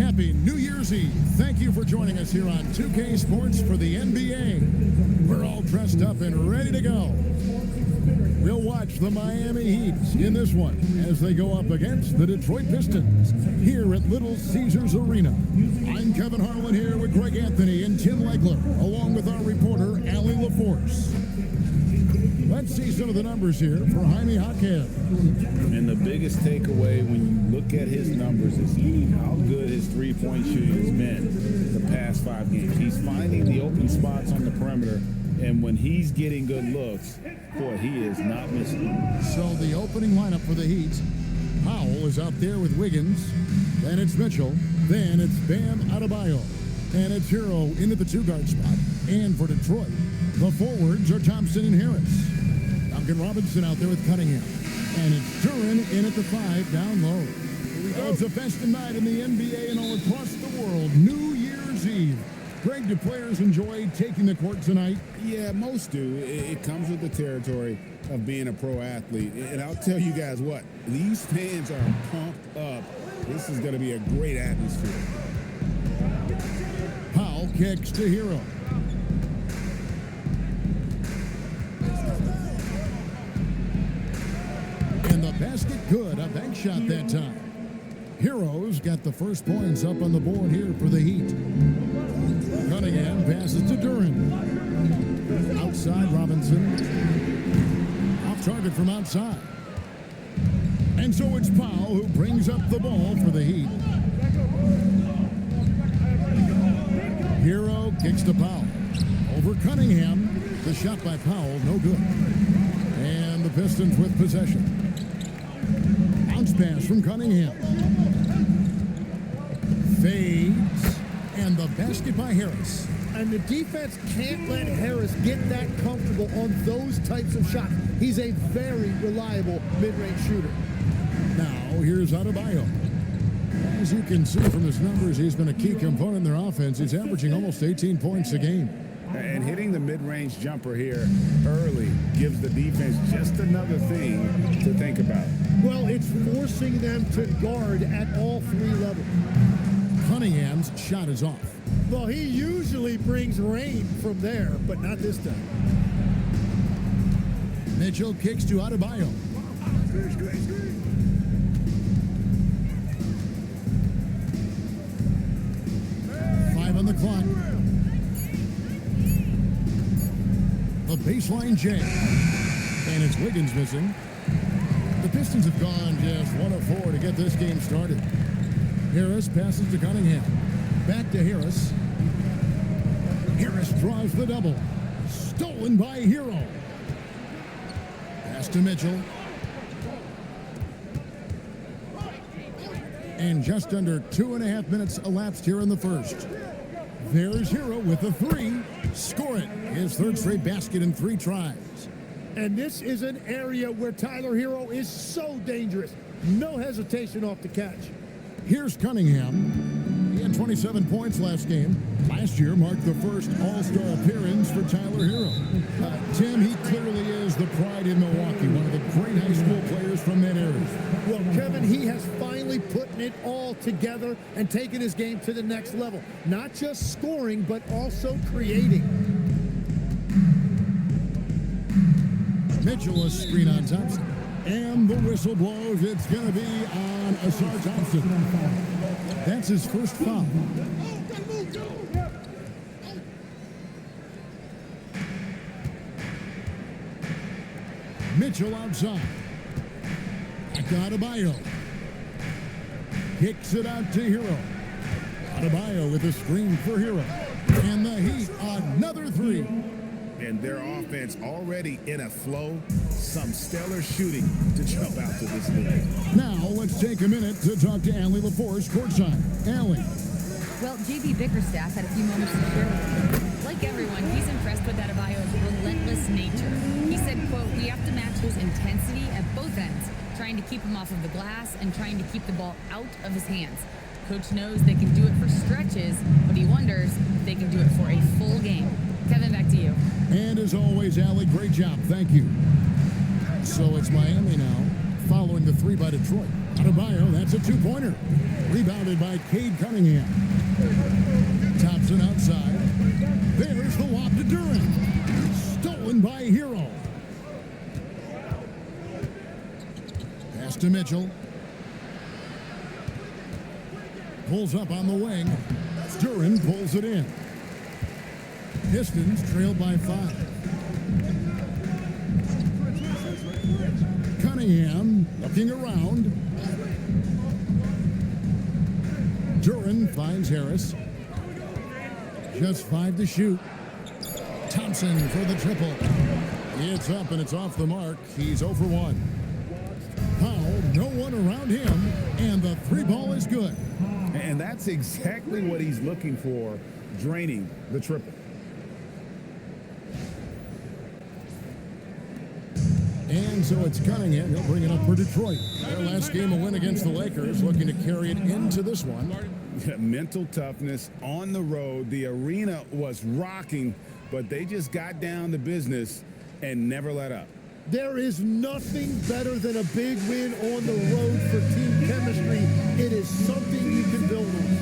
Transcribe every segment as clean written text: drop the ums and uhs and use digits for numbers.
Happy New Year's Eve. Thank you for joining us here on 2K Sports for the NBA. We're all dressed up and ready to go. We'll watch the Miami Heat in this one as they go up against the Detroit Pistons here at Little Caesars Arena. I'm Kevin Harlan here with Greg Anthony and Tim Legler, along with our reporter, Allie LaForce. Let's see some of the numbers here for Jaime Jaquez. And the biggest takeaway when you look at his numbers is how good his three-point shooting has been the past 5 games. He's finding the open spots on the perimeter, and when he's getting good looks, boy, he is not missing. So the opening lineup for the Heat, Powell is out there with Wiggins, then it's Mitchell, then it's Bam Adebayo, and it's Hero into the 2-guard spot. And for Detroit, the forwards are Thompson and Harris. Duncan Robinson out there with Cunningham. And it's Duran in at the 5 down low. Oh, it's a festive night in the NBA and all across the world. New Year's Eve. Greg, do players enjoy taking the court tonight? Yeah, most do. It comes with the territory of being a pro athlete. And I'll tell you guys what, these fans are pumped up. This is going to be a great atmosphere. Powell kicks to Hero. And the basket good, a bank shot that time. Heroes got the first points up on the board here for the Heat. Cunningham passes to Duran. Outside Robinson. Off target from outside. And so it's Powell who brings up the ball for the Heat. Hero kicks to Powell. Over Cunningham. The shot by Powell, no good. And the Pistons with possession. Bounce pass from Cunningham. Fades. And the basket by Harris. And the defense can't let Harris get that comfortable on those types of shots. He's a very reliable mid-range shooter. Now, here's Adebayo. As you can see from his numbers, he's been a key component in their offense. He's averaging almost 18 points a game. And hitting the mid-range jumper here early gives the defense just another thing to think about. Well, it's forcing them to guard at all 3 levels. Cunningham's shot is off. Well, he usually brings rain from there, but not this time. Mitchell kicks to Adebayo. 5 on the clock. The baseline J. And it's Wiggins missing. The Pistons have gone just 1 of 4 to get this game started. Harris passes to Cunningham. Back to Harris. Harris draws the double. Stolen by Hero. Pass to Mitchell. And just under 2.5 minutes elapsed here in the first. There's Hero with a 3. Score it. His 3rd straight basket in 3 tries. And this is an area where Tyler Hero is so dangerous. No hesitation off the catch. Here's Cunningham. He had 27 points last game. Last year marked the first All-Star appearance for Tyler Hero. Tim, he clearly is the pride in Milwaukee, one of the great high school players from that area. Well, Kevin, he has finally put it all together and taken his game to the next level. Not just scoring, but also creating. Mitchell, a screen on Thompson. And the whistle blows. It's going to be on Asar Thompson. That's his first foul. Mitchell outside. Back to Adebayo. Kicks it out to Hero. Adebayo with a screen for Hero. And the Heat, another 3. And their offense already in a flow. Some stellar shooting to jump out to this league. Now, let's take a minute to talk to Allie LaForce courtside. Allie. Well, JB Bickerstaff had a few moments to share with me. Like everyone, he's impressed with Adebayo's relentless nature. He said, quote, "We have to match his intensity at both ends, trying to keep him off of the glass and trying to keep the ball out of his hands. Coach knows they can do it for stretches, but he wonders if they can do it for a full game." Kevin, back to you. And as always, Allie, great job. Thank you. So it's Miami now, following the 3 by Detroit. Adebayo, that's a two-pointer. Rebounded by Cade Cunningham. Thompson outside. There's the lob to Durant. Stolen by Hero. Pass to Mitchell. Pulls up on the wing. Durant pulls it in. Pistons trailed by 5. Cunningham looking around. Durant finds Harris. Just 5 to shoot. Thompson for the triple. It's up and it's off the mark. He's 0 for 1. Powell, no one around him, and the 3-ball is good. And that's exactly what he's looking for, draining the triple. And so it's Cunningham. He'll bring it up for Detroit. Their last game, a win against the Lakers, looking to carry it into this one. Mental toughness on the road. The arena was rocking, but they just got down to business and never let up. There is nothing better than a big win on the road for team chemistry. It is something you can build on.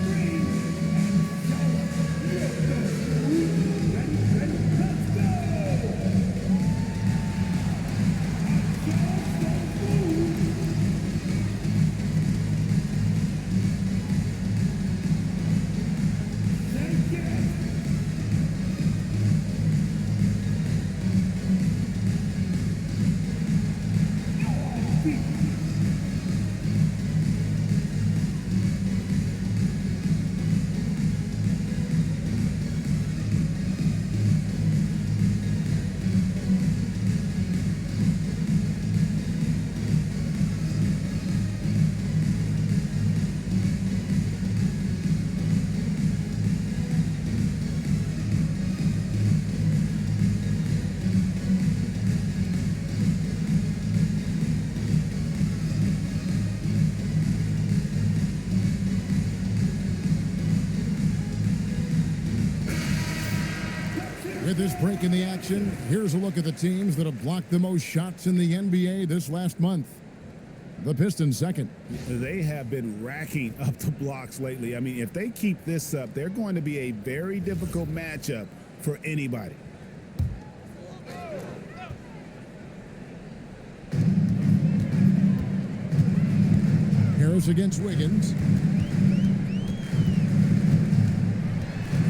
With this break in the action, here's a look at the teams that have blocked the most shots in the NBA this last month. The Pistons second. They have been racking up the blocks lately. I mean, if they keep this up, they're going to be a very difficult matchup for anybody. Harris against Wiggins.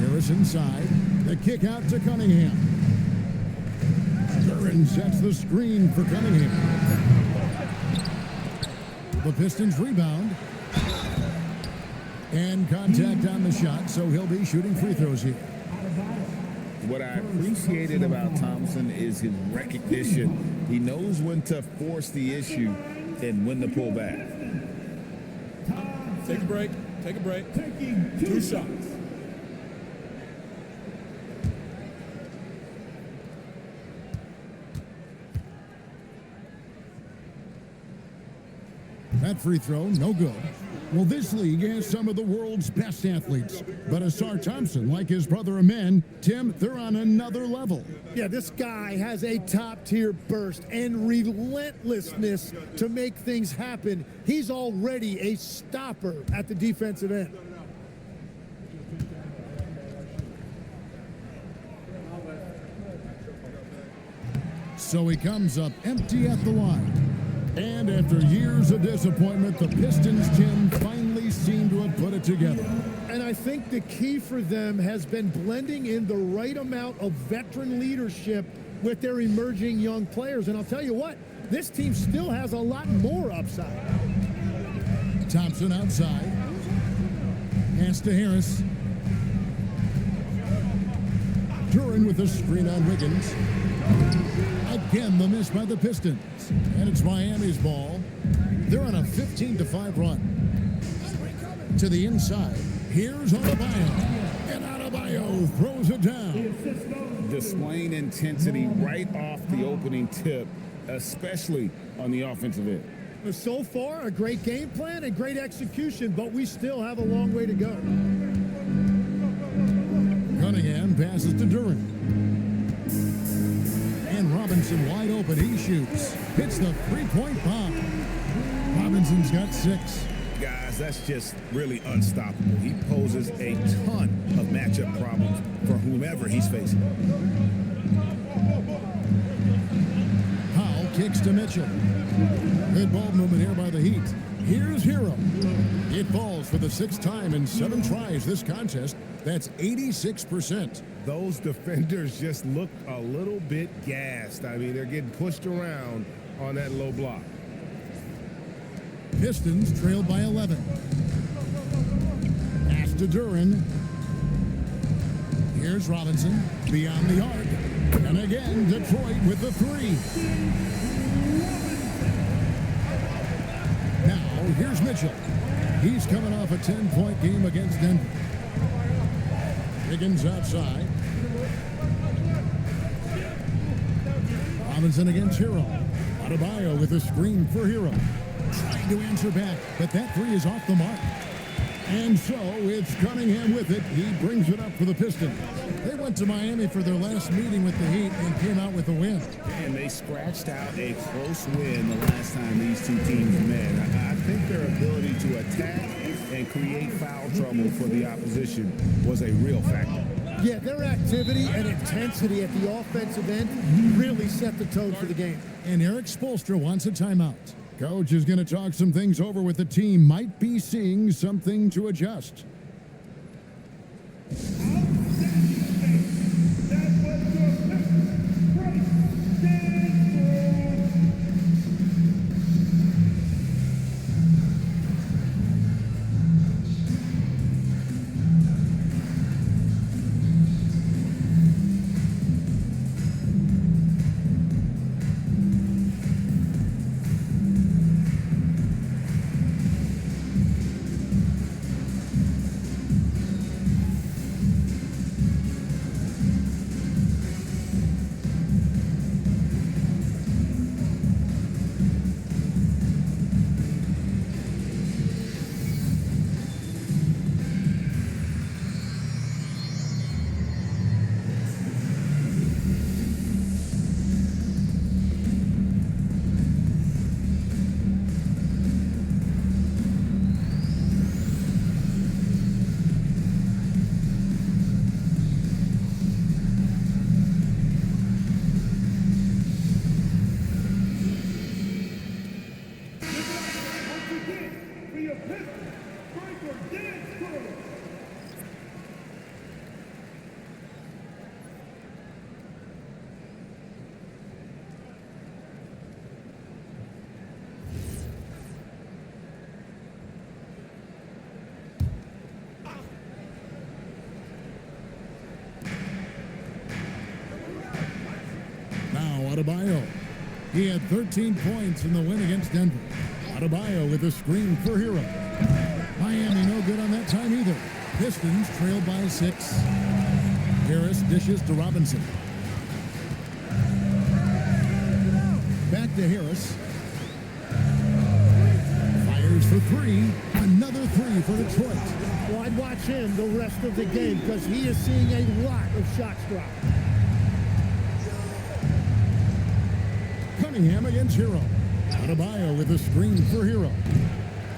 Harris inside. The kick out to Cunningham. Durant sets the screen for Cunningham. The Pistons rebound. And contact on the shot, so he'll be shooting free throws here. What I appreciated about Thompson is his recognition. He knows when to force the issue and when to pull back. Take a break. Take a break. Taking 2 shots. That free throw, no good. Well, this league has some of the world's best athletes. But Asar Thompson, like his brother Amen, Tim, they're on another level. Yeah, this guy has a top-tier burst and relentlessness to make things happen. He's already a stopper at the defensive end. So he comes up empty at the line. And after years of disappointment, the Pistons, Jim, finally seem to have put it together. And I think the key for them has been blending in the right amount of veteran leadership with their emerging young players. And I'll tell you what, this team still has a lot more upside. Thompson outside. Pass to Harris. Durant with a screen on Wiggins. Again, the miss by the Pistons. And it's Miami's ball. They're on a 15-5 run. To the inside. Here's Adebayo. And Adebayo throws it down. Displaying intensity right off the opening tip, especially on the offensive end. So far, a great game plan and great execution, but we still have a long way to go. Cunningham passes to Durant. And Robinson wide open. He shoots. Hits the three-point bomb. Robinson's got 6. Guys, that's just really unstoppable. He poses a ton of matchup problems for whomever he's facing. Powell kicks to Mitchell. Good ball movement here by the Heat. Here's Hero. It falls for the 6th time in 7 tries this contest. That's 86%. Those defenders just look a little bit gassed. I mean, they're getting pushed around on that low block. Pistons trail by 11. Pass to Duran. Here's Robinson beyond the arc. And again, Detroit with the 3. Now, here's Mitchell. He's coming off a 10-point game against Denver. Higgins outside. Robinson against Hero. Adebayo with a screen for Hero. Trying to answer back, but that 3 is off the mark. And so it's Cunningham with it. He brings it up for the Pistons. They went to Miami for their last meeting with the Heat and came out with a win. And they scratched out a close win the last time these two teams met. I think their ability to attack and create foul trouble for the opposition was a real factor. Yeah, their activity and intensity at the offensive end really set the tone for the game. And Eric Spoelstra wants a timeout. Coach is going to talk some things over with the team. Might be seeing something to adjust. Adebayo. He had 13 points in the win against Denver. Adebayo with a screen for Hero. Miami no good on that time either. Pistons trail by 6. Harris dishes to Robinson. Back to Harris. Fires for 3. Another 3 for Detroit. Well, I'd watch him the rest of the game because he is seeing a lot of shots drop. Cunningham against Hero. Adebayo with a screen for Hero.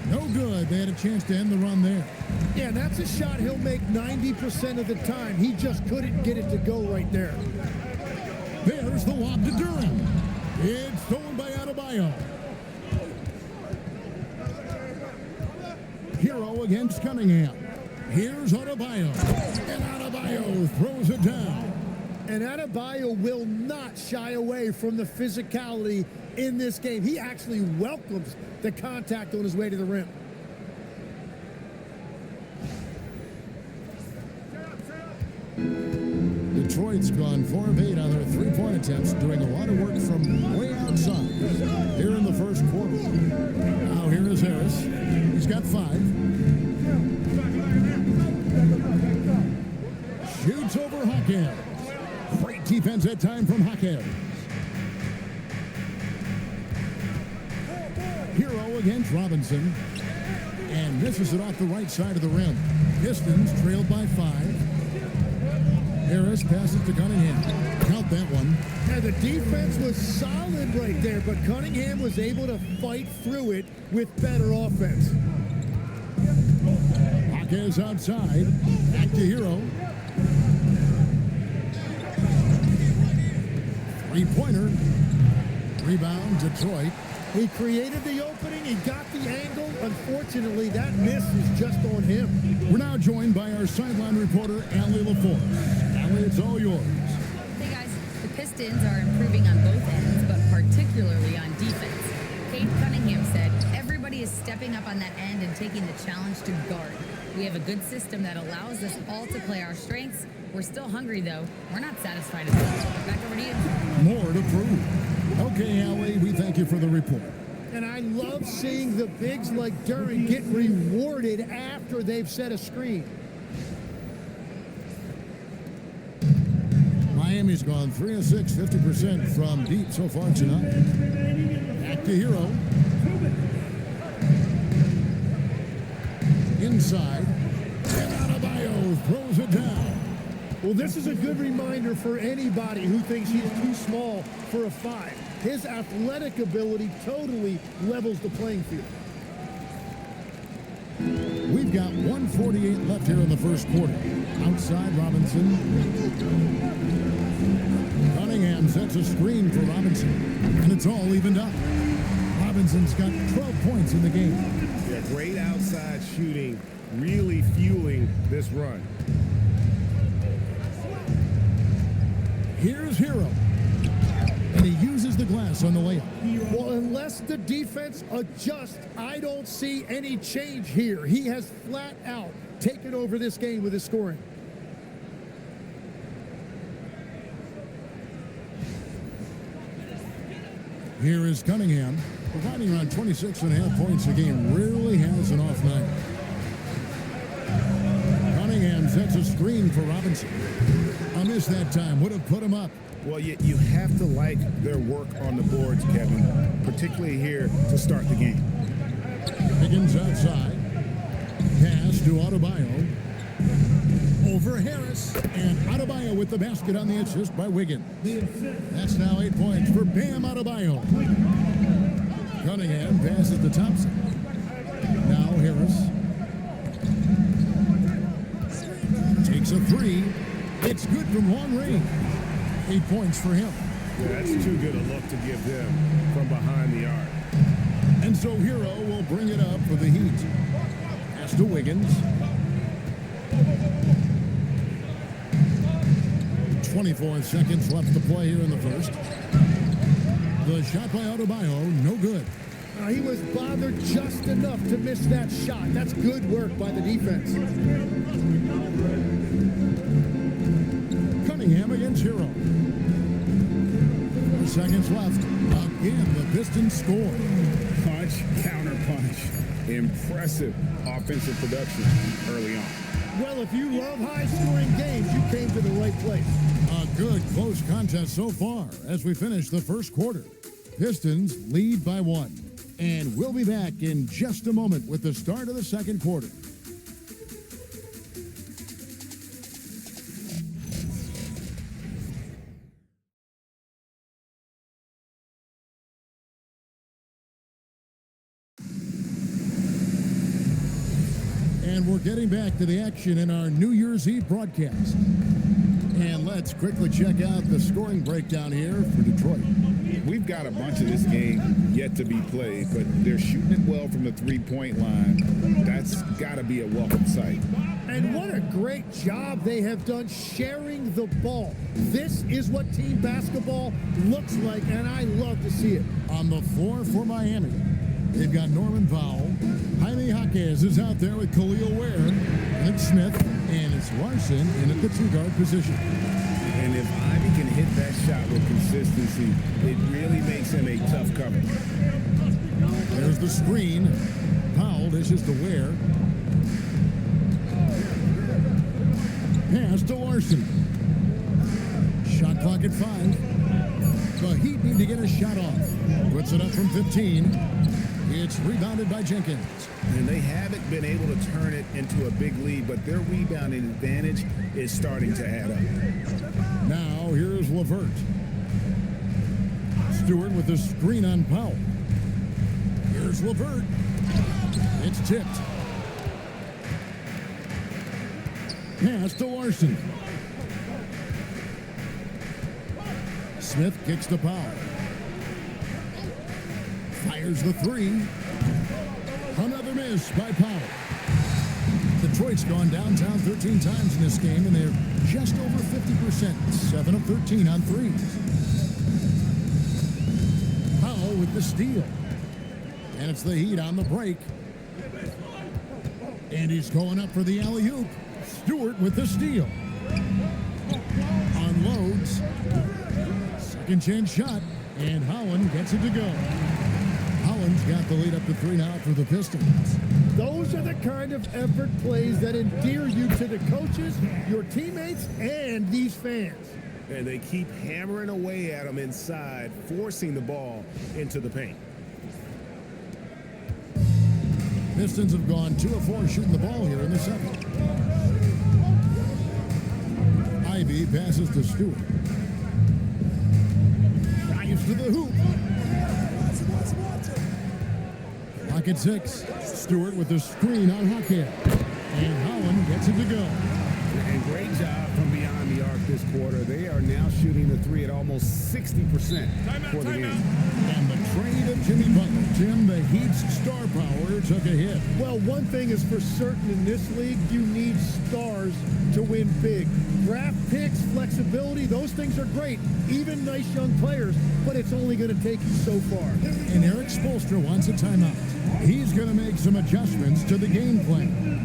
No good. They had a chance to end the run there. Yeah, that's a shot he'll make 90% of the time. He just couldn't get it to go right there. There's the lob to Duran. It's stolen by Adebayo. Hero against Cunningham. Here's Adebayo. And Adebayo throws it down. And Adebayo will not shy away from the physicality in this game. He actually welcomes the contact on his way to the rim. Detroit's gone 4 of 8 on their three-point attempts, doing a lot of work from way outside here in the first quarter. Now here is Harris. He's got 5. Shoots over Hawkins. Great defense that time from Hawkins. Hero against Robinson. And misses it off the right side of the rim. Pistons trailed by 5. Harris passes to Cunningham. Count that one. Yeah, the defense was solid right there, but Cunningham was able to fight through it with better offense. Jaquez outside. Back to Hero. Three-pointer. Rebound, Detroit. He created the opening. He got the angle. Unfortunately, that miss is just on him. We're now joined by our sideline reporter, Allie LaForce. Allie, it's all yours. Hey guys, the Pistons are improving on both ends, but particularly on defense. Cade Cunningham said, everybody is stepping up on that end and taking the challenge to guard. We have a good system that allows us all to play our strengths. We're still hungry, though. We're not satisfied at all. Back over to you. More to prove. Okay, Allie, we thank you for the report. And I love seeing the bigs like Duran get rewarded after they've set a screen. Miami's gone 3 of 6, 50% from deep so far tonight. Back to Hero. Inside. And Adebayo throws it down. Well, this is a good reminder for anybody who thinks he's too small for a 5. His athletic ability totally levels the playing field. We've got 1:48 left here in the first quarter. Outside Robinson. Cunningham sets a screen for Robinson. And it's all evened up. Robinson's got 12 points in the game. Yeah, great outside shooting, really fueling this run. Here's Hero. And he uses the glass on the layup. Well, unless the defense adjusts, I don't see any change here. He has flat out taken over this game with his scoring. Here is Cunningham, providing around 26.5 points a game. Rarely has an off night. Cunningham sets a screen for Robinson. A miss that time. Would have put him up. Well, you have to like their work on the boards, Kevin, particularly here to start the game. Higgins outside. Pass to Adebayo. Over Harris. And Adebayo with the basket on the assist by Wiggins. That's now 8 points for Bam Adebayo. Cunningham passes to Thompson. Now Harris. Takes a three. It's good from long range. 8 points for him. Yeah, that's too good a look to give them from behind the arc. And so Hero will bring it up for the Heat. Pass to Wiggins. 24 seconds left to play here in the first. The shot by Adebayo, no good. He was bothered just enough to miss that shot. That's good work by the defense. Cunningham against Hero. 4 seconds left. Again, the Pistons score. Punch, counter punch. Impressive offensive production early on. Well, if you love high-scoring games, you came to the right place. A good close contest so far as we finish the first quarter. Pistons lead by 1. And we'll be back in just a moment with the start of the second quarter. And we're getting back to the action in our New Year's Eve broadcast. And let's quickly check out the scoring breakdown here for Detroit. We've got a bunch of this game yet to be played, but they're shooting it well from the three-point line. That's got to be a welcome sight. And what a great job they have done sharing the ball. This is what team basketball looks like, and I love to see it. On the floor for Miami, they've got Norman Powell. Jaime Jaquez is out there with Khalil Ware, Nick Smith, and it's Larson in at the two-guard position. And if Ivy can hit that shot with consistency, it really makes him a tough cover. There's the screen. Powell dishes to Ware. Pass to Larson. Shot clock at 5. The Heat need to get a shot off. Puts it up from 15. It's rebounded by Jenkins. And they haven't been able to turn it into a big lead, but their rebounding advantage is starting to add up. Now here's LeVert. Stewart with the screen on Powell. Here's LeVert. It's tipped. Pass to Larson. Smith kicks to Powell. Fires the three. Another miss by Powell. Detroit's gone downtown 13 times in this game, and they're just over 50%. 7 of 13 on threes. Powell with the steal. And it's the Heat on the break. And he's going up for the alley-oop. Stewart with the steal. Unloads. Second chance shot. And Holland gets it to go. Holland's got the lead up to 3 now for the Pistons. Those are the kind of effort plays that endear you to the coaches, your teammates, and these fans. And they keep hammering away at them inside, forcing the ball into the paint. Pistons have gone 2 of 4 shooting the ball here in the second. Ivy passes to Stewart. Drives to the hoop. Lock at 6. Stewart with the screen on Hackett. And Holland gets it to go. And great job from beyond the arc this quarter. They are now shooting the three at almost 60% for the game. And the trade of Jimmy Butler. Jim, the Heat's star power took a hit. Well, one thing is for certain in this league, you need stars to win big. Draft picks, flexibility, those things are great. Even nice young players, but it's only going to take you so far. And Eric Spoelstra wants a timeout. He's going to make some adjustments to the game plan.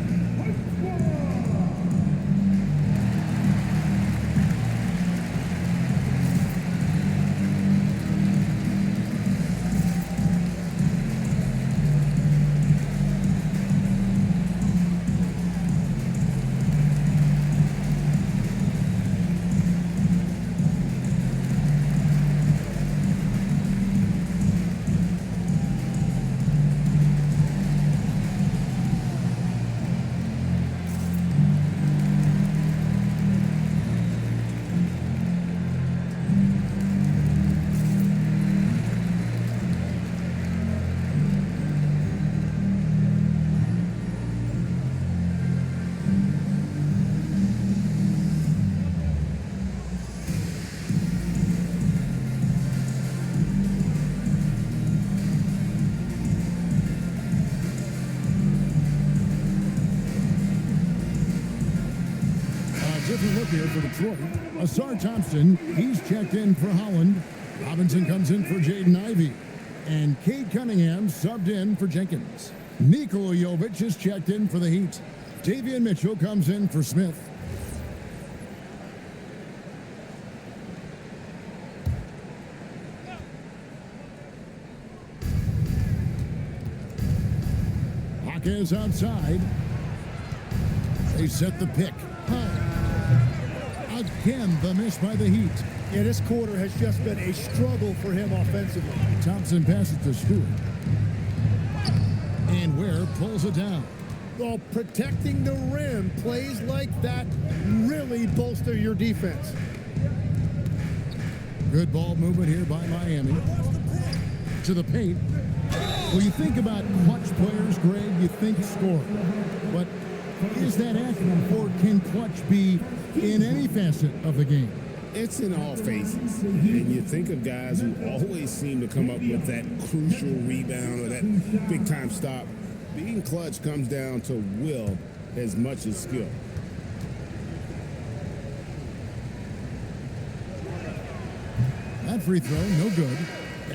Different look here for Detroit. Asar Thompson, he's checked in for Holland. Robinson comes in for Jaden Ivey. And Cade Cunningham subbed in for Jenkins. Nikola Jovic is checked in for the Heat. Davion Mitchell comes in for Smith. Hawkins outside. They set the pick. Again, the miss by the Heat. Yeah, this quarter has just been a struggle for him offensively. Thompson passes to Stewart. And Ware pulls it down. Well, protecting the rim, plays like that really bolster your defense. Good ball movement here by Miami. To the paint. Well, you think about clutch players, Greg, you think score. But is that accurate, or can clutch be in any facet of the game? It's in all phases. And you think of guys who always seem to come up with that crucial rebound or that big-time stop. Being clutch comes down to will as much as skill. That free throw, no good.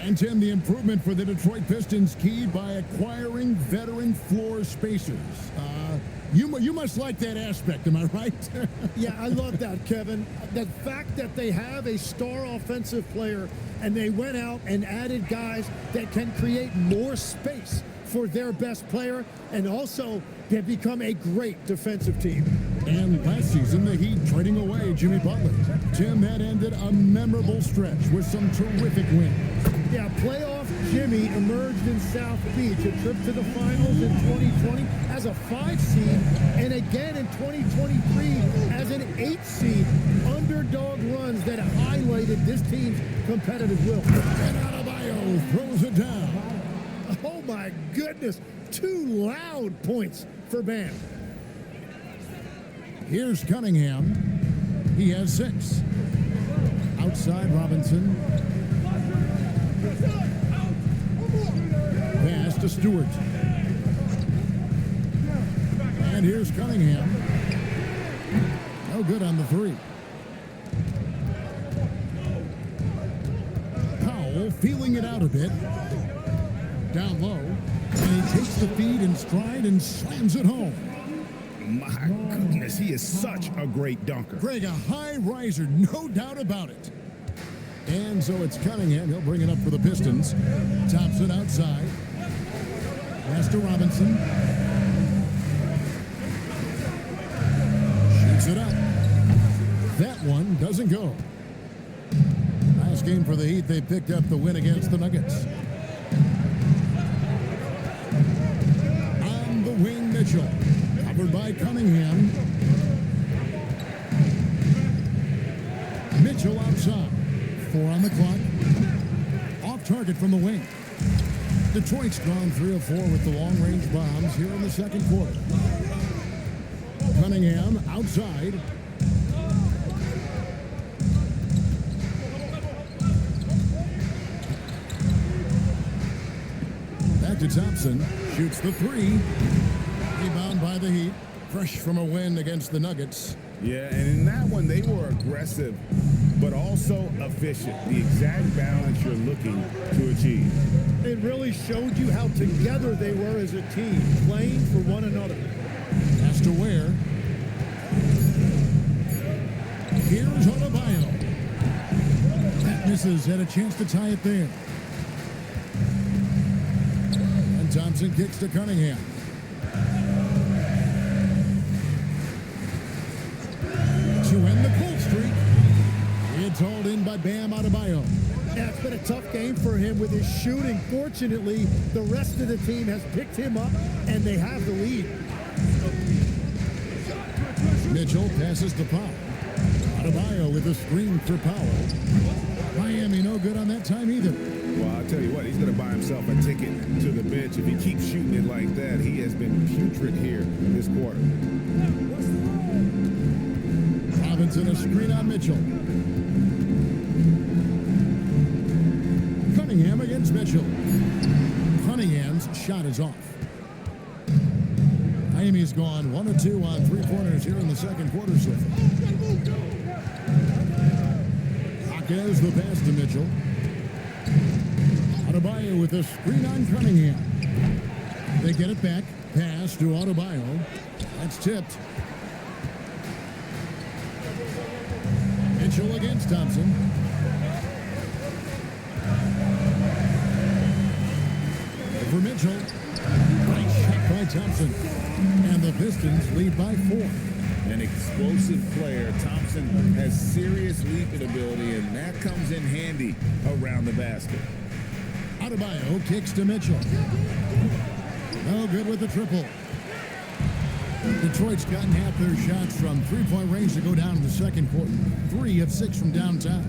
And Tim, the improvement for the Detroit Pistons keyed by acquiring veteran floor spacers. You must like that aspect, am I right? Yeah, I love that, Kevin. The fact that they have a star offensive player and they went out and added guys that can create more space for their best player, and also they've become a great defensive team. And last season, the Heat trading away Jimmy Butler. Tim, that ended a memorable stretch with some terrific wins. Yeah, playoff Jimmy emerged in South Beach, a trip to the finals in 2020 as a 5 seed, and again in 2023 as an 8 seed. Underdog runs that highlighted this team's competitive will. And Adebayo throws it down. Oh my goodness, 2 loud points for Bam. Here's Cunningham. He has 6. Outside Robinson. Pass to Stewart. And here's Cunningham. No good on the 3. Powell feeling it out a bit. Down low. And he takes the feed in stride and slams it home. My goodness, he is such a great dunker. Greg, a high riser, no doubt about it. And so it's Cunningham. He'll bring it up for the Pistons. Thompson outside. Pass to Robinson. Shoots it up. That one doesn't go. Last game for the Heat, they picked up the win against the Nuggets. On the wing, Mitchell. Covered by Cunningham. Mitchell outside. 4 on the clock. Off target from the wing. Detroit's gone 3 of 4 with the long-range bombs here in the second quarter. Cunningham outside. Back to Thompson. Shoots the 3. Rebound by the Heat. Fresh from a win against the Nuggets. Yeah, and in that one, they were aggressive, but also efficient. The exact balance you're looking to achieve. It really showed you how together they were as a team, playing for one another. Pass to Ware. Here's Adebayo. That misses. Had a chance to tie it there. And Thompson kicks to Cunningham. To end the cold streak. It's hauled in by Bam Adebayo. Yeah, it's been a tough game for him with his shooting. Fortunately, the rest of the team has picked him up, and they have the lead. Mitchell passes to Powell. Adebayo with a screen for Powell. Miami no good on that time either. Well, I'll tell you what, he's going to buy himself a ticket to the bench. If he keeps shooting it like that, he has been putrid here this quarter. Robinson a screen on Mitchell. Cunningham against Mitchell. Cunningham's shot is off. Miami's gone 1 of 2 on 3-pointers here in the second quarter so far. Hawkins the pass to Mitchell. Adebayo with a screen on Cunningham. They get it back. Pass to Adebayo. That's tipped. Mitchell against Thompson. Over Mitchell. Nice shot by Thompson. And the Pistons lead by 4. An explosive player. Thompson has serious leaping ability, and that comes in handy around the basket. Adebayo kicks to Mitchell. No good with the triple. Detroit's gotten half their shots from 3-point range to go down in the second quarter. 3 of 6 from downtown.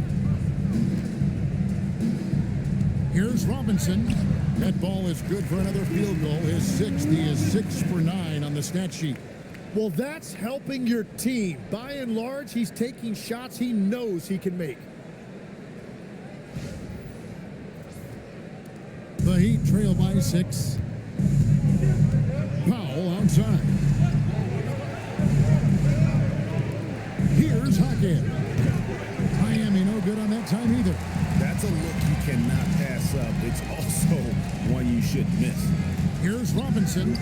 Here's Robinson. That ball is good for another field goal. His 6th. He is 6 for 9 on the stat sheet. Well, that's helping your team. By and large, he's taking shots he knows he can make. The Heat trail by 6. Powell outside. Here's Hawkins. Miami no good on that time either. That's a look you cannot pass up. It's also one you shouldn't miss. Here's Robinson.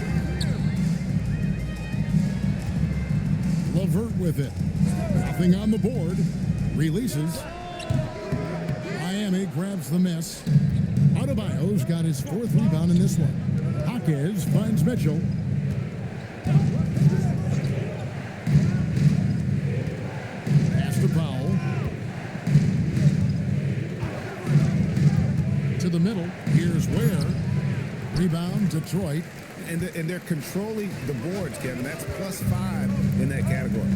LeVert with it. Nothing on the board. Releases. Miami grabs the miss. Adebayo's got his 4th rebound in this one. Hawkins finds Mitchell. Pass to Powell. To the middle. Here's Ware. Rebound, Detroit. And they're controlling the boards, Kevin. That's +5 in that category.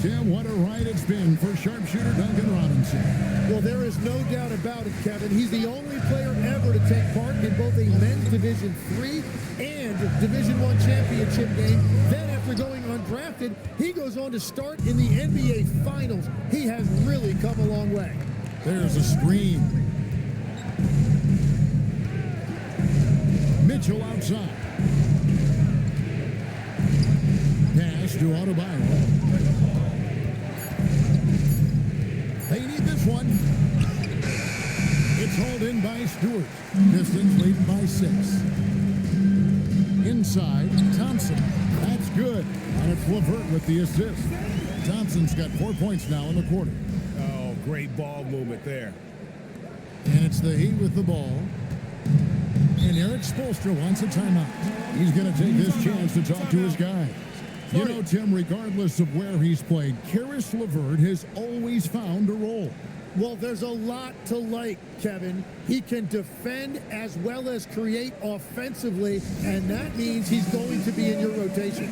Tim, what a ride it's been for sharpshooter Duncan Robinson. Well, there is no doubt about it, Kevin. He's the only player ever to take part in both a men's Division III and Division I championship game. Then, after going undrafted, he goes on to start in the NBA Finals. He has really come a long way. There's a screen. Mitchell outside. Pass to Adebayo. They need this one. It's hauled in by Stewart. Pistons leading by 6. Inside, Thompson. That's good. And it's LeVert with the assist. Thompson's got 4 points now in the quarter. Oh, great ball movement there. And it's the Heat with the ball. And Eric Spoelstra wants a timeout. He's going to take this chance to talk to his guys. You know, Tim, regardless of where he's played, Karis LeVert has always found a role. Well, there's a lot to like, Kevin. He can defend as well as create offensively, and that means he's going to be in your rotation.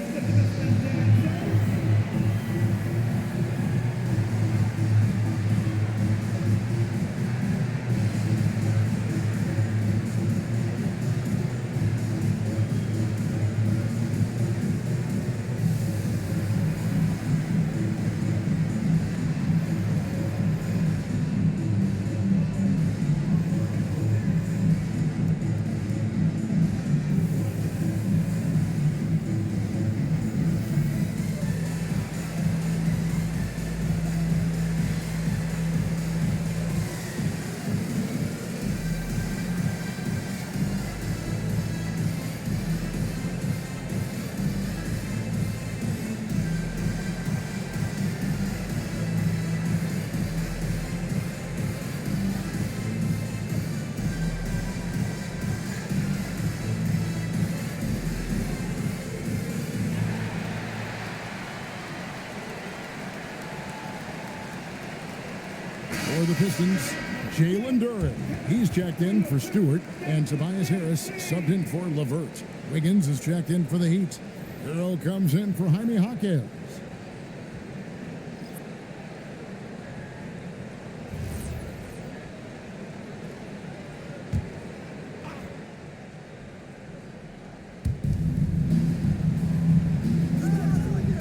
For the Pistons, Jalen Duren. He's checked in for Stewart, and Tobias Harris subbed in for LeVert. Wiggins is checked in for the Heat. Hero comes in for Jaime Jaquez.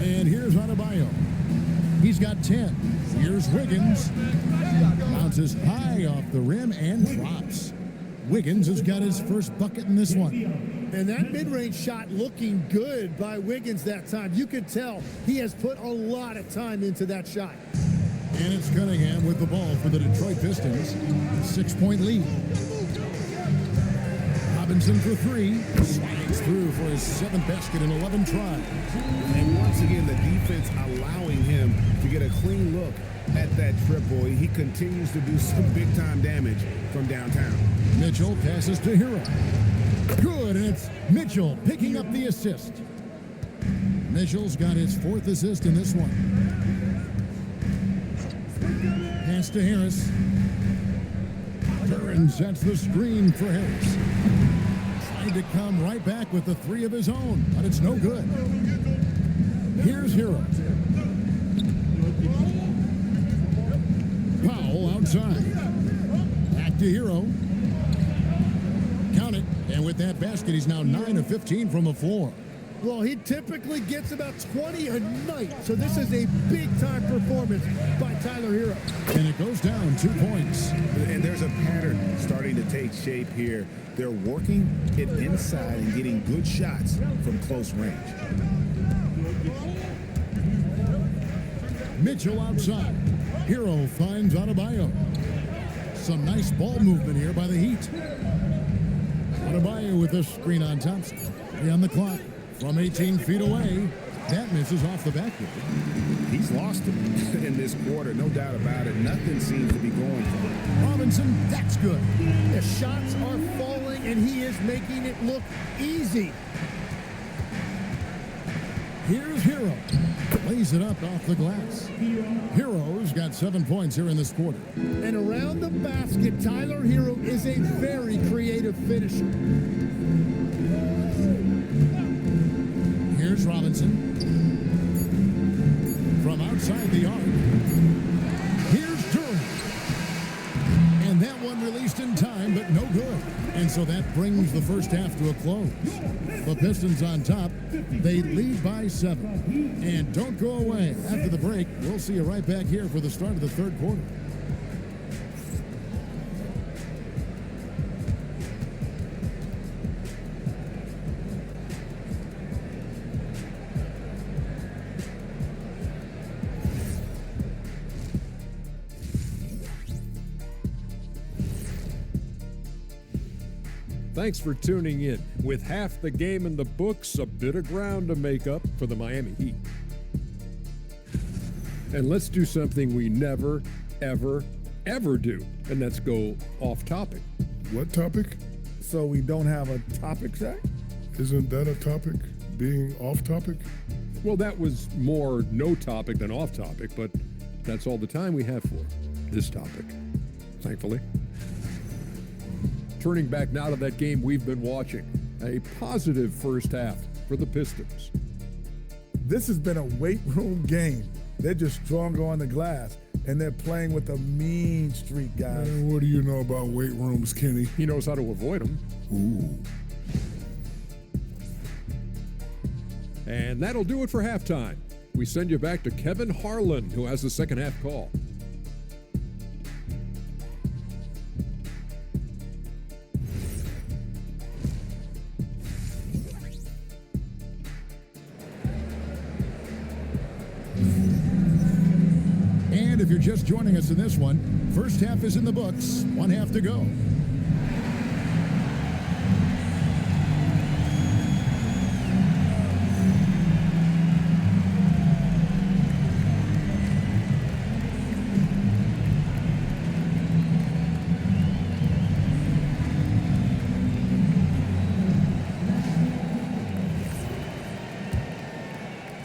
And here's Adebayo. He's got 10. Here's Wiggins. Bounces high off the rim and drops. Wiggins has got his first bucket in this one. And that mid-range shot looking good by Wiggins that time. You can tell he has put a lot of time into that shot. And it's Cunningham with the ball for the Detroit Pistons. 6-point lead. Robinson for 3. Slides through for his 7th basket in 11 tries. And once again, the defense allowing him to get a clean look at that triple. He continues to do some big-time damage from downtown. Mitchell passes to Hero. Good, and it's Mitchell picking up the assist. Mitchell's got his 4th assist in this one. Pass to Harris. Duren sets the screen for Harris. Tried to come right back with the 3 of his own, but it's no good. Here's Hero. Powell outside. Back to Hero. Count it. And with that basket, he's now 9 of 15 from the floor. Well, he typically gets about 20 a night, so this is a big-time performance by Tyler Hero. And it goes down 2 points. And there's a pattern starting to take shape here. They're working it inside and getting good shots from close range. Mitchell outside. Hero finds Adebayo. Some nice ball movement here by the Heat. Adebayo with a screen on Thompson. 3 on the clock. From 18 feet away, that misses off the backboard. He's lost it in this quarter, no doubt about it. Nothing seems to be going for him. Robinson, that's good. The shots are falling, and he is making it look easy. Here's Hero. Lays it up off the glass. Hero's got 7 points here in this quarter. And around the basket, Tyler Hero is a very creative finisher. Here's Robinson. From outside the arc. Here's Durant. And that one released in time, but no good. And so that brings the first half to a close. The Pistons on top. They lead by 7. And don't go away. After the break, we'll see you right back here for the start of the third quarter. Thanks for tuning in. With half the game in the books, a bit of ground to make up for the Miami Heat. And let's do something we never, ever, ever do, and that's go off topic. What topic? So we don't have a topic, Zach? Isn't that a topic? Being off topic? Well, that was more no topic than off topic, but that's all the time we have for this topic, thankfully. Turning back now to that game we've been watching. A positive first half for the Pistons. This has been a weight room game. They're just stronger on the glass, and they're playing with a mean streak, guys. And what do you know about weight rooms, Kenny? He knows how to avoid them. Ooh. And that'll do it for halftime. We send you back to Kevin Harlan, who has the second half call. And if you're just joining us in this one, first half is in the books, 1 half to go.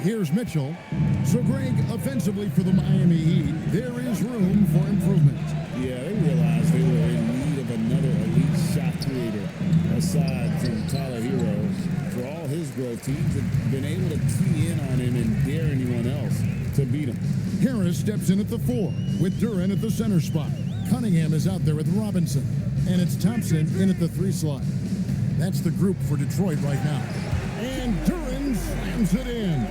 Here's Mitchell. So, Greg, offensively for the Miami Heat, there is room for improvement. Yeah, they realized they were in need of another elite shot creator aside from Tyler Hero. For all his growth, teams have been able to key in on him and dare anyone else to beat him. Harris steps in at the 4 with Durant at the center spot. Cunningham is out there with Robinson. And it's Thompson in at the 3 slot. That's the group for Detroit right now. And Durant slams it in.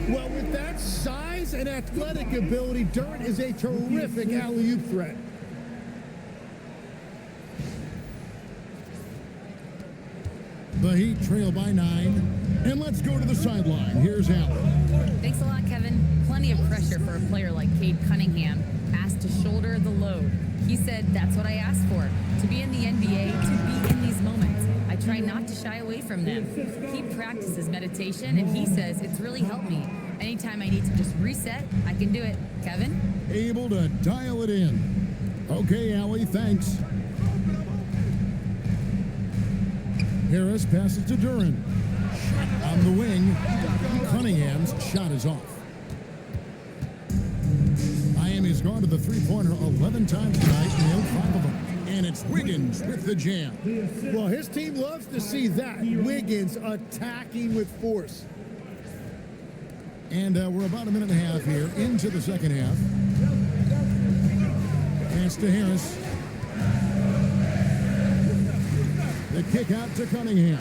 Well, with that size and athletic ability, Durant is a terrific alley-oop threat. The Heat trail by 9. And let's go to the sideline. Here's Allen. Thanks a lot, Kevin. Plenty of pressure for a player like Cade Cunningham, asked to shoulder the load. He said, that's what I asked for, to be in the NBA, to be in these moments. I try not to shy away from them. He practices meditation, and he says it's really helped me. Anytime I need to just reset, I can do it. Kevin? Able to dial it in. Okay, Allie, thanks. Harris passes to Durant. On the wing, Cunningham's shot is off. Miami's gone to the three-pointer 11 times tonight, nailed 5 of them. And it's Wiggins with the jam. Well, his team loves to see that. Wiggins attacking with force. And we're about a minute and a half here into the second half. Pass to Harris. The kick out to Cunningham.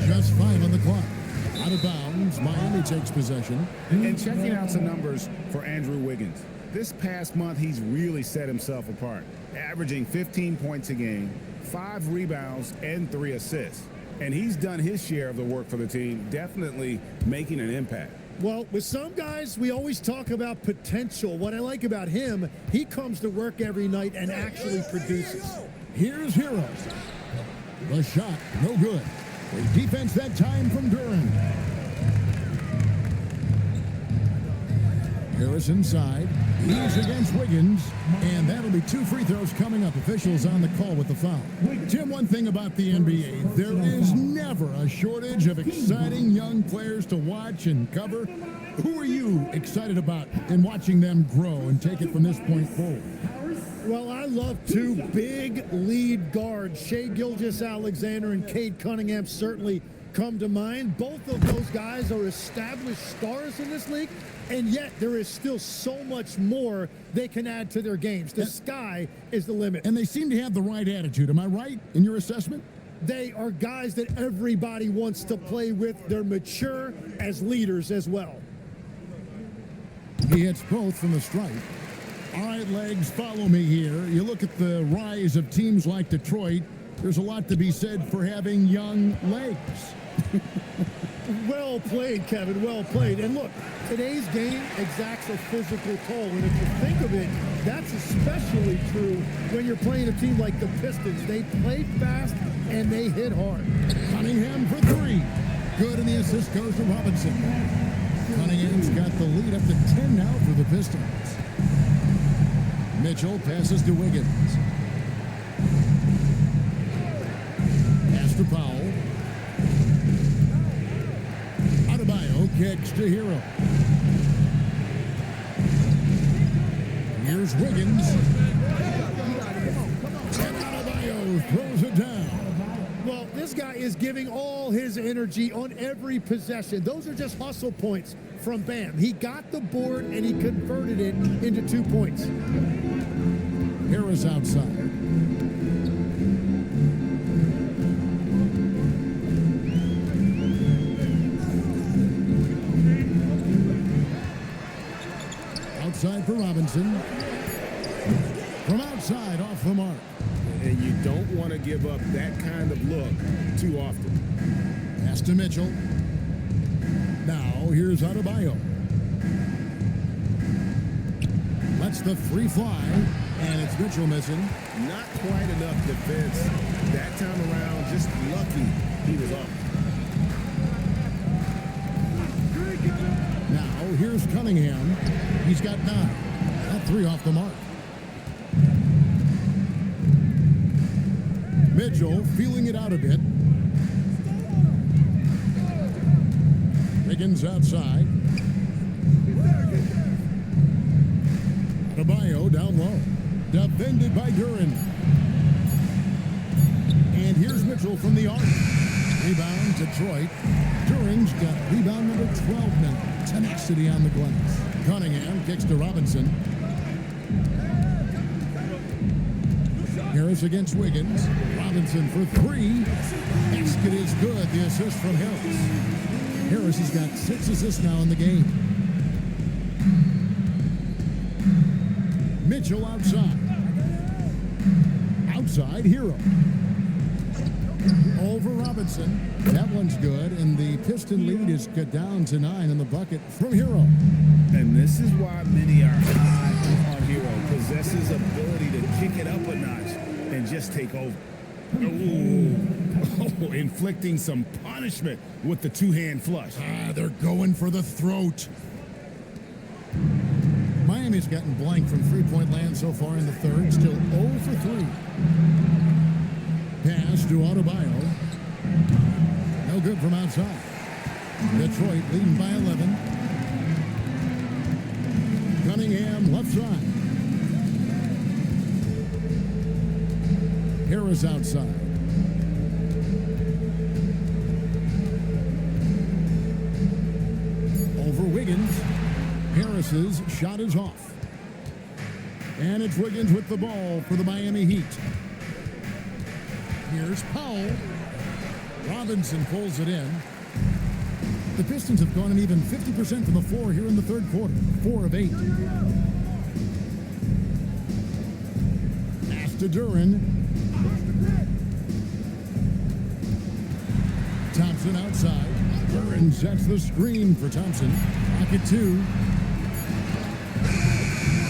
Just 5 on the clock. Out of bounds, Miami takes possession. And checking out some numbers for Andrew Wiggins. This past month, he's really set himself apart, averaging 15 points a game, 5 rebounds, and 3 assists. And he's done his share of the work for the team, definitely making an impact. Well, with some guys, we always talk about potential. What I like about him, he comes to work every night and actually produces. Here's Hero. The shot, no good. The defense that time from Durant. Harris inside. He's against Wiggins, and that'll be 2 free throws coming up. Officials on the call with the foul. Tim, one thing about the NBA, there is never a shortage of exciting young players to watch and cover. Who are you excited about in watching them grow and take it from this point forward? Well, I love 2 big lead guards. Shai Gilgeous-Alexander and Cade Cunningham certainly come to mind. Both of those guys are established stars in this league, and yet there is still so much more they can add to their games. The sky is the limit. And they seem to have the right attitude. Am I right in your assessment? They are guys that everybody wants to play with. They're mature as leaders as well. He hits both from the stripe. All right, Legs, follow me here. You look at the rise of teams like Detroit. There's a lot to be said for having young legs. Well played, Kevin. Well played. And look, today's game exacts a physical toll. And if you think of it, that's especially true when you're playing a team like the Pistons. They play fast and they hit hard. Cunningham for 3. Good, and the assist goes to Robinson. Cunningham's got the lead up to 10 now for the Pistons. Mitchell passes to Wiggins. Pass to Powell. Kicks to Hero. Here's Wiggins. And Adebayo throws it down. Well, this guy is giving all his energy on every possession. Those are just hustle points from Bam. He got the board and he converted it into 2 points. Harris outside. Outside for Robinson. From outside, off the mark. And you don't want to give up that kind of look too often. Pass to Mitchell. Now, here's Adebayo. Lets the 3 fly, and it's Mitchell missing. Not quite enough defense that time around. Just lucky he was off. Now, here's Cunningham. He's got 9. That 3 off the mark. Mitchell feeling it out a bit. Wiggins outside. Adebayo down low. Defended by Duran. And here's Mitchell from the arc. Rebound, Detroit. Duran's got rebound number 12 now. Tenacity on the glass. Cunningham kicks to Robinson. Harris against Wiggins. Robinson for 3. Basket is good. The assist from Harris. Harris has got 6 assists now in the game. Mitchell outside. Outside, Hero. Over Robinson. That one's good, and the Piston lead is cut down to 9 in the bucket from Hero. And this is why many are high on Hero. Possesses ability to kick it up a notch and just take over. Oh, inflicting some punishment with the 2-hand flush. They're going for the throat. Miami's gotten blank from three-point land so far in the third. Still 0 for 3. Pass to Adebayo. No good from outside. Detroit leading by 11. Cunningham left side. Harris outside. Over Wiggins. Harris's shot is off. And it's Wiggins with the ball for the Miami Heat. Here's Powell. Robinson pulls it in. The Pistons have gone an even 50% from the floor here in the third quarter. 4 of 8. Pass to Duran. Thompson outside. Duran sets the screen for Thompson. Pocket 2.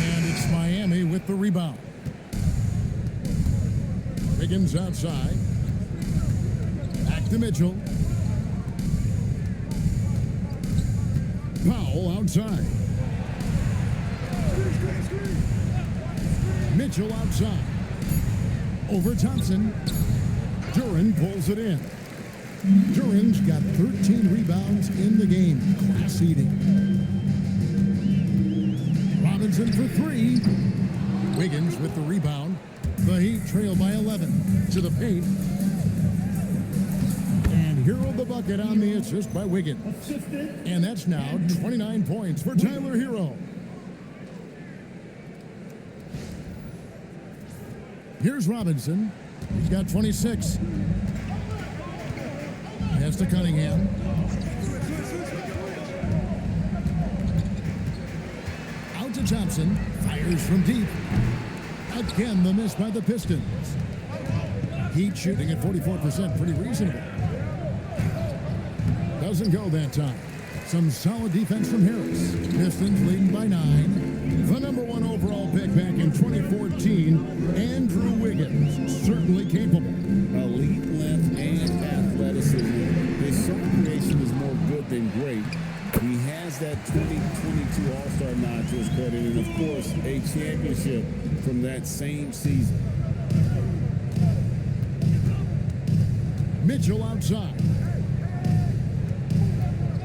And it's Miami with the rebound. Wiggins outside. Back to Mitchell. Powell outside. Mitchell outside. Over Thompson. Duran pulls it in. Duran's got 13 rebounds in the game. Class eating. Robinson for three. Wiggins with the rebound. The Heat trail by 11. To the paint. And Hero the bucket on the assist by Wiggins. And that's now 29 points for Tyler Hero. Here's Robinson. He's got 26. Pass to Cunningham. Out to Thompson. Fires from deep. Again, the miss by the Pistons. Heat shooting at 44%. Pretty reasonable. Doesn't go that time. Some solid defense from Harris. Pistons leading by 9. The number 1 overall pick back in 2014, Andrew Wiggins, certainly capable. Elite length and athleticism. His shot creation is more good than great. He has that 2022 All-Star nod to his credit, and of course, a championship from that same season. Mitchell outside.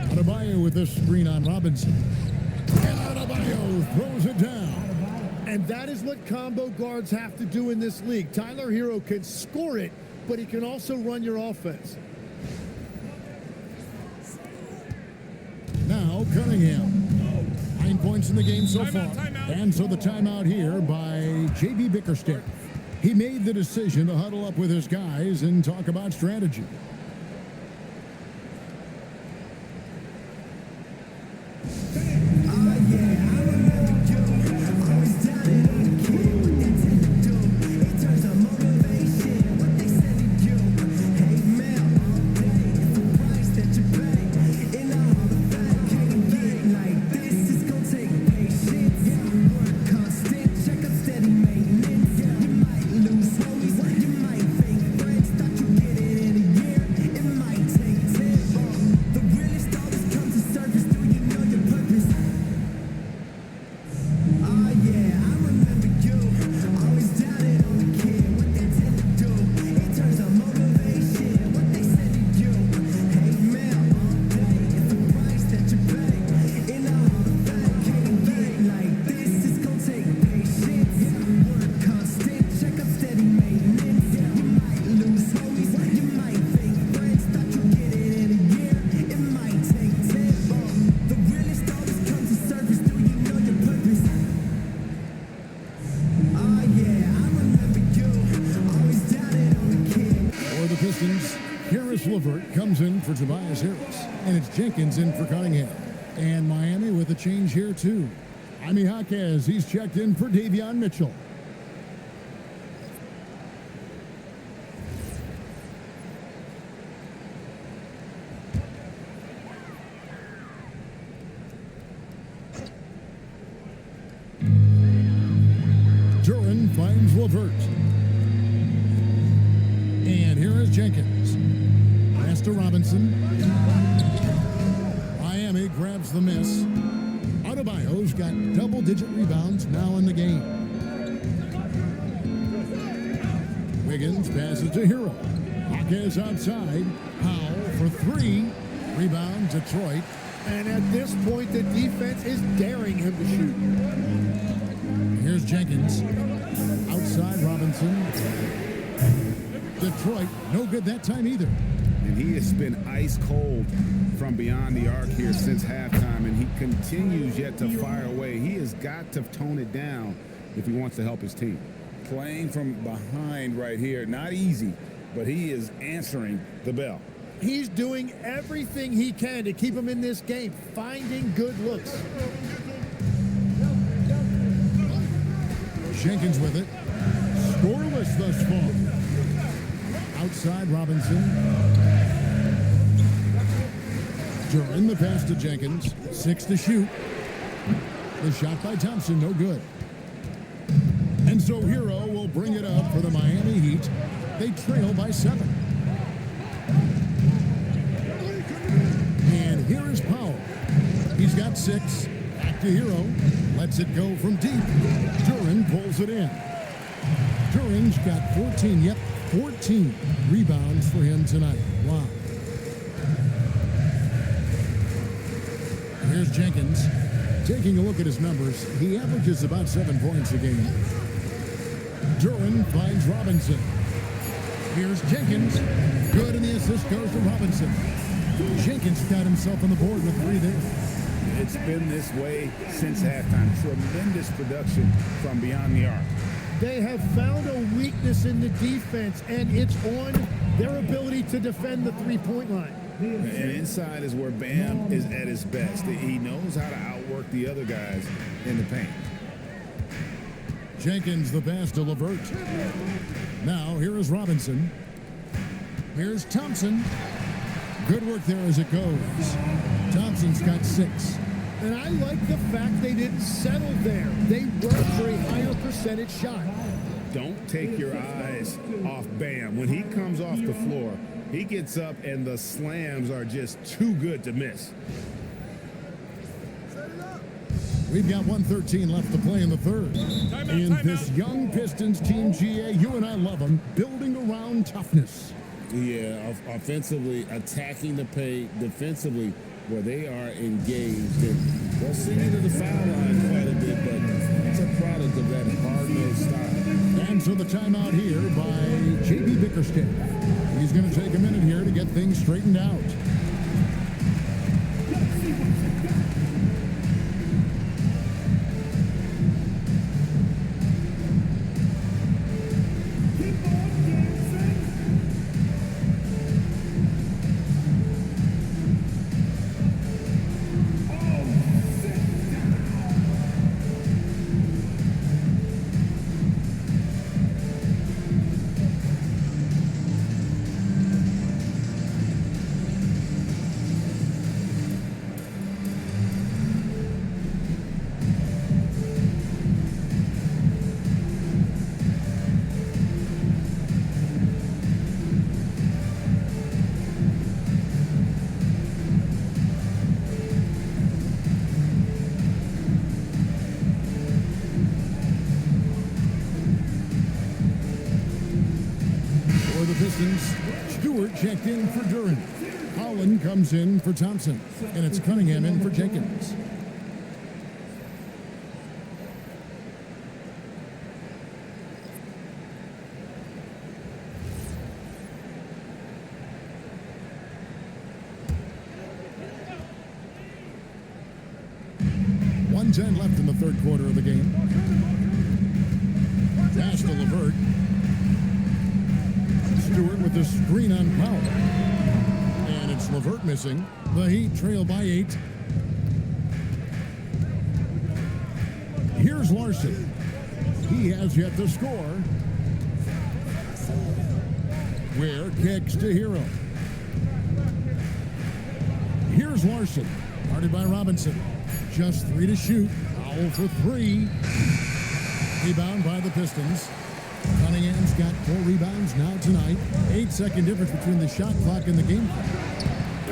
Adebayo with this screen on Robinson. And Adebayo throws it down. And that is what combo guards have to do in this league. Tyler Hero can score it, but he can also run your offense. Now Cunningham. 9 points in the game so far. And so the timeout here by J.B. Bickerstaff. He made the decision to huddle up with his guys and talk about strategy. Comes in for Tobias Harris, and it's Jenkins in for Cunningham. And Miami with a change here too. Jaime Jaquez, he's checked in for Davion Mitchell. Duran finds LeVert. And here is Jenkins. Pass to Robinson. Miami grabs the miss. Adebayo's got double-digit rebounds now in the game. Wiggins passes to Hero. Jaquez outside. Powell for three. Rebound, Detroit. And at this point, the defense is daring him to shoot. Here's Jenkins. Outside Robinson. Detroit, no good that time either. And he has been ice cold from beyond the arc here since halftime, and he continues yet to fire away. He has got to tone it down if he wants to help his team. Playing from behind right here, not easy, but he is answering the bell. He's doing everything he can to keep him in this game, finding good looks. Jenkins with it. Scoreless thus far. Outside Robinson. Duran the pass to Jenkins. 6 to shoot. The shot by Thompson, no good. And so Hero will bring it up for the Miami Heat. They trail by 7. And here is Powell. He's got 6. Back to Hero. Lets it go from deep. Duran pulls it in. Duran's got 14. Yep, 14 rebounds for him tonight. Wow. Here's Jenkins. Taking a look at his numbers, he averages about 7 points a game. Duran finds Robinson. Here's Jenkins. Good, and the assist goes to Robinson. Jenkins got himself on the board with 3 there. It's been this way since halftime. Tremendous production from beyond the arc. They have found a weakness in the defense, and it's on their ability to defend the three-point line. And inside is where Bam is at his best. He knows how to outwork the other guys in the paint. Jenkins the pass to LeVert. Now here is Robinson. Here's Thompson. Good work there as it goes. Thompson's got 6. And I like the fact they didn't settle there. They worked for a higher percentage shot. Don't take your eyes off Bam. When he comes off the floor, he gets up and the slams are just too good to miss. We've got 1:13 left to play in the third. This young Pistons team, GA, you and I love them, building around toughness. Yeah, offensively, attacking the paint, defensively, where they are engaged. And they'll send you to the foul line quite a bit, but it's a product of that hard-nosed style. And so the timeout here by JB Bickerstaff. He's going to take a minute here to get things straightened out. Stewart checked in for Duran. Holland comes in for Thompson. And it's Cunningham in for Jenkins. .110 left in the third quarter of the game. Pass to LeVert. Stewart with the screen on Powell. And it's LeVert missing. The Heat trail by 8. Here's Larson. He has yet to score. Ware kicks to Hero. Here's Larson. Guarded by Robinson. Just 3 to shoot. Powell for 3. Rebound by the Pistons. Cunningham's got 4 rebounds now tonight. 8-second difference between the shot clock and the game clock.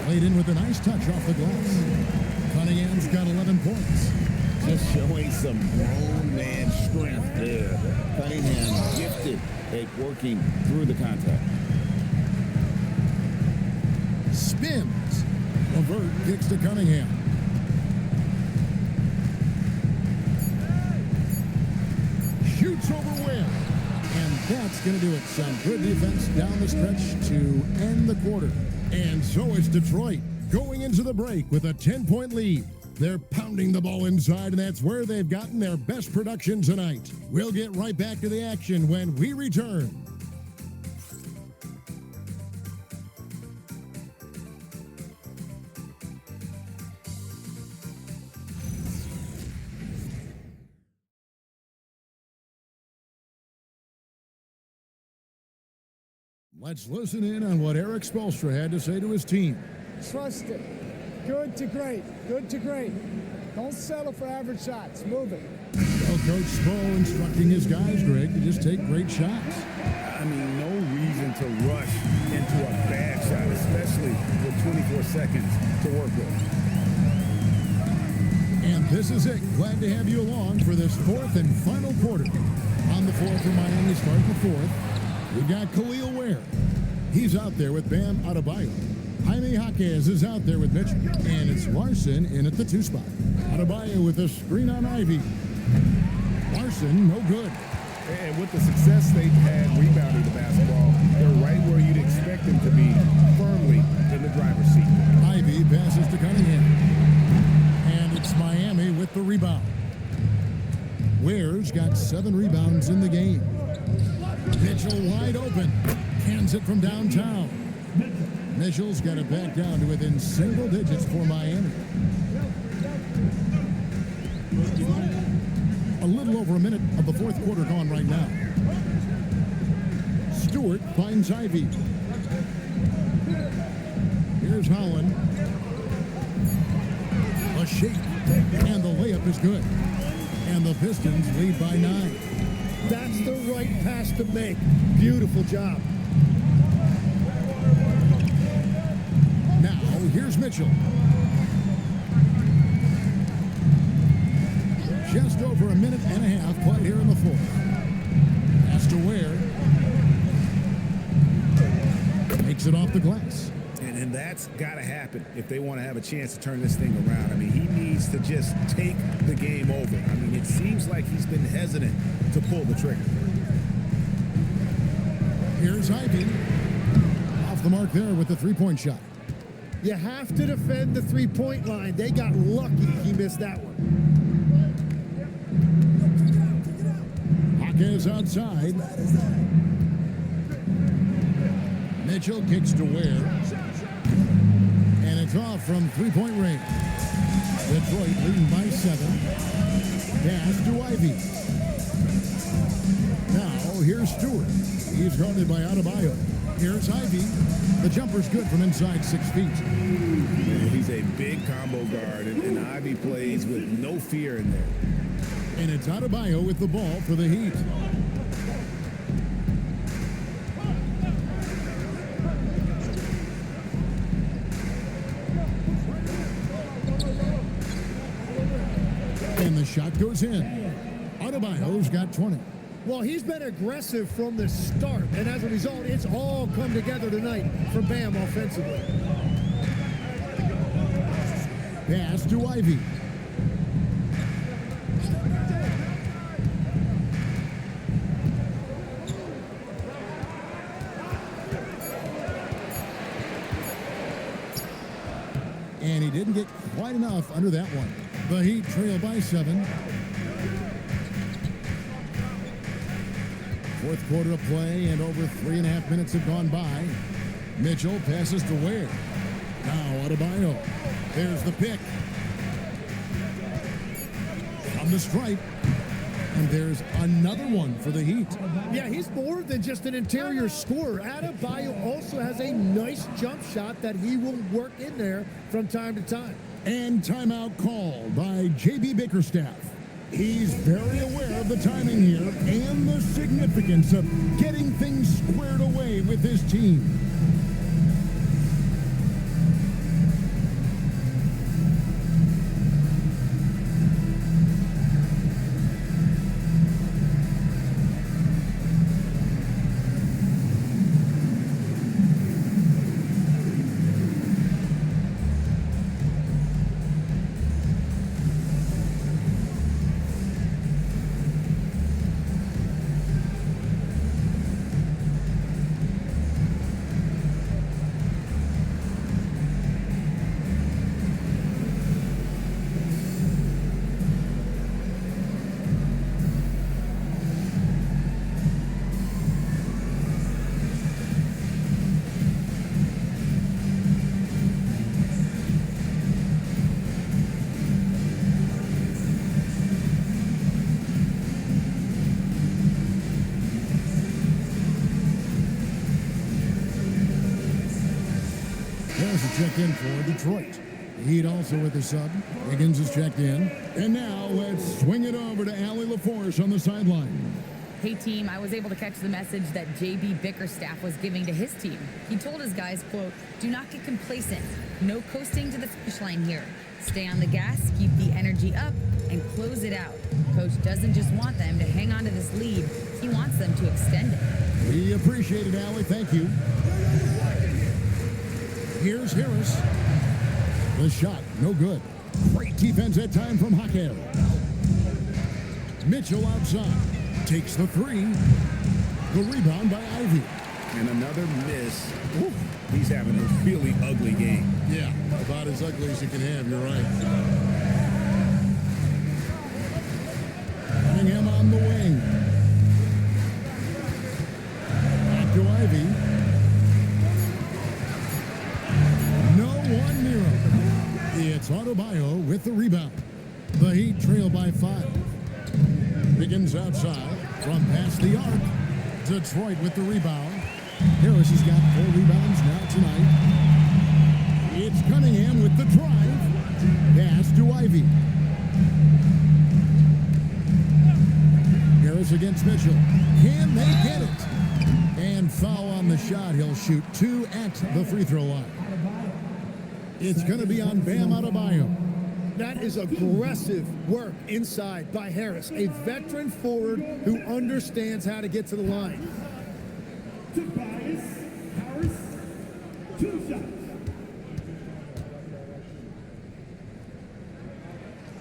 Played in with a nice touch off the glass. Cunningham's got 11 points. Just showing some grown man strength there. Cunningham gifted at working through the contact. Spins. LeVert kicks to Cunningham. Shoots over Ware. And that's going to do it. Some good defense down the stretch to end the quarter. And so it's Detroit going into the break with a 10-point lead. They're pounding the ball inside, and that's where they've gotten their best production tonight. We'll get right back to the action when we return. Let's listen in on what Eric Spoelstra had to say to his team. Trust it. Good to great. Good to great. Don't settle for average shots. Move it. Well, Coach Spo instructing his guys, Greg, to just take great shots. I mean, no reason to rush into a bad shot, especially with 24 seconds to work with. And this is it. Glad to have you along for this fourth and final quarter. On the floor for Miami, starting the fourth, we've got Khalil Ware. He's out there with Bam Adebayo. Jaime Jaquez is out there with Mitchell. And it's Larson in at the 2 spot. Adebayo with a screen on Ivy. Larson, no good. And with the success they've had rebounding the basketball, they're right where you'd expect them to be, firmly in the driver's seat. Ivy passes to Cunningham. And it's Miami with the rebound. Ware's got 7 rebounds in the game. Mitchell wide open. Cans it from downtown. Mitchell's got it back down to within single digits for Miami. A little over a minute of the fourth quarter gone right now. Stewart finds Ivy. Here's Holland. A shake. And the layup is good. And the Pistons lead by 9. That's the right pass to make. Beautiful job. Now, here's Mitchell. Just over a minute and a half played here in the fourth. Pass to Ware. Makes it off the glass. And that's got to happen if they want to have a chance to turn this thing around. I mean, he needs to just take the game over. I mean, it seems like he's been hesitant to pull the trigger. Here's Ivy. Off the mark there with the three-point shot. You have to defend the three-point line. They got lucky he missed that one. Jaquez outside. Mitchell kicks to Ware. And it's off from three-point range. Detroit leading by 7. Pass to Ivy. Now, here's Stewart. He's guarded by Adebayo. Here's Ivy. The jumper's good from inside 6 feet. He's a big combo guard, and Ivy plays with no fear in there. And it's Adebayo with the ball for the Heat. And the shot goes in. Adebayo's got 20. Well, he's been aggressive from the start, and as a result, it's all come together tonight for Bam offensively. Pass to Ivy. And he didn't get quite enough under that one. The Heat trail by 7. Fourth quarter of play, and over 3.5 minutes have gone by. Mitchell passes to Ware. Now Adebayo. There's the pick. On the stripe. And there's another one for the Heat. Yeah, he's more than just an interior scorer. Adebayo also has a nice jump shot that he will work in there from time to time. And timeout called by J.B. Bickerstaff. He's very aware of the timing here and the significance of getting things squared away with his team. Checked in for Detroit. Heat also with the sub. Higgins is checked in. And now let's swing it over to Allie LaForce on the sideline. Hey team, I was able to catch the message that JB Bickerstaff was giving to his team. He told his guys, quote, "Do not get complacent. No coasting to the finish line here. Stay on the gas, keep the energy up, and close it out." Coach doesn't just want them to hang on to this lead. He wants them to extend it. We appreciate it, Allie. Thank you. Here's Harris. The shot, no good. Great defense that time from Hakel. Mitchell outside. Takes the three. The rebound by Ivy. And another miss. Ooh, he's having a really ugly game. Yeah, about as ugly as you can have, you're right. Cunningham on the wing. Back to Ivy. No one near him. It's Adebayo with the rebound. The Heat trail by 5. Wiggins outside from past the arc. Detroit with the rebound. Harris has got 4 rebounds now tonight. It's Cunningham with the drive. Pass to Ivy. Harris against Mitchell. Can they get it? And foul on the shot. He'll shoot 2 at the free throw line. It's going to be on Bam Adebayo. That is aggressive work inside by Harris, a veteran forward who understands how to get to the line. Harris, 2 shots.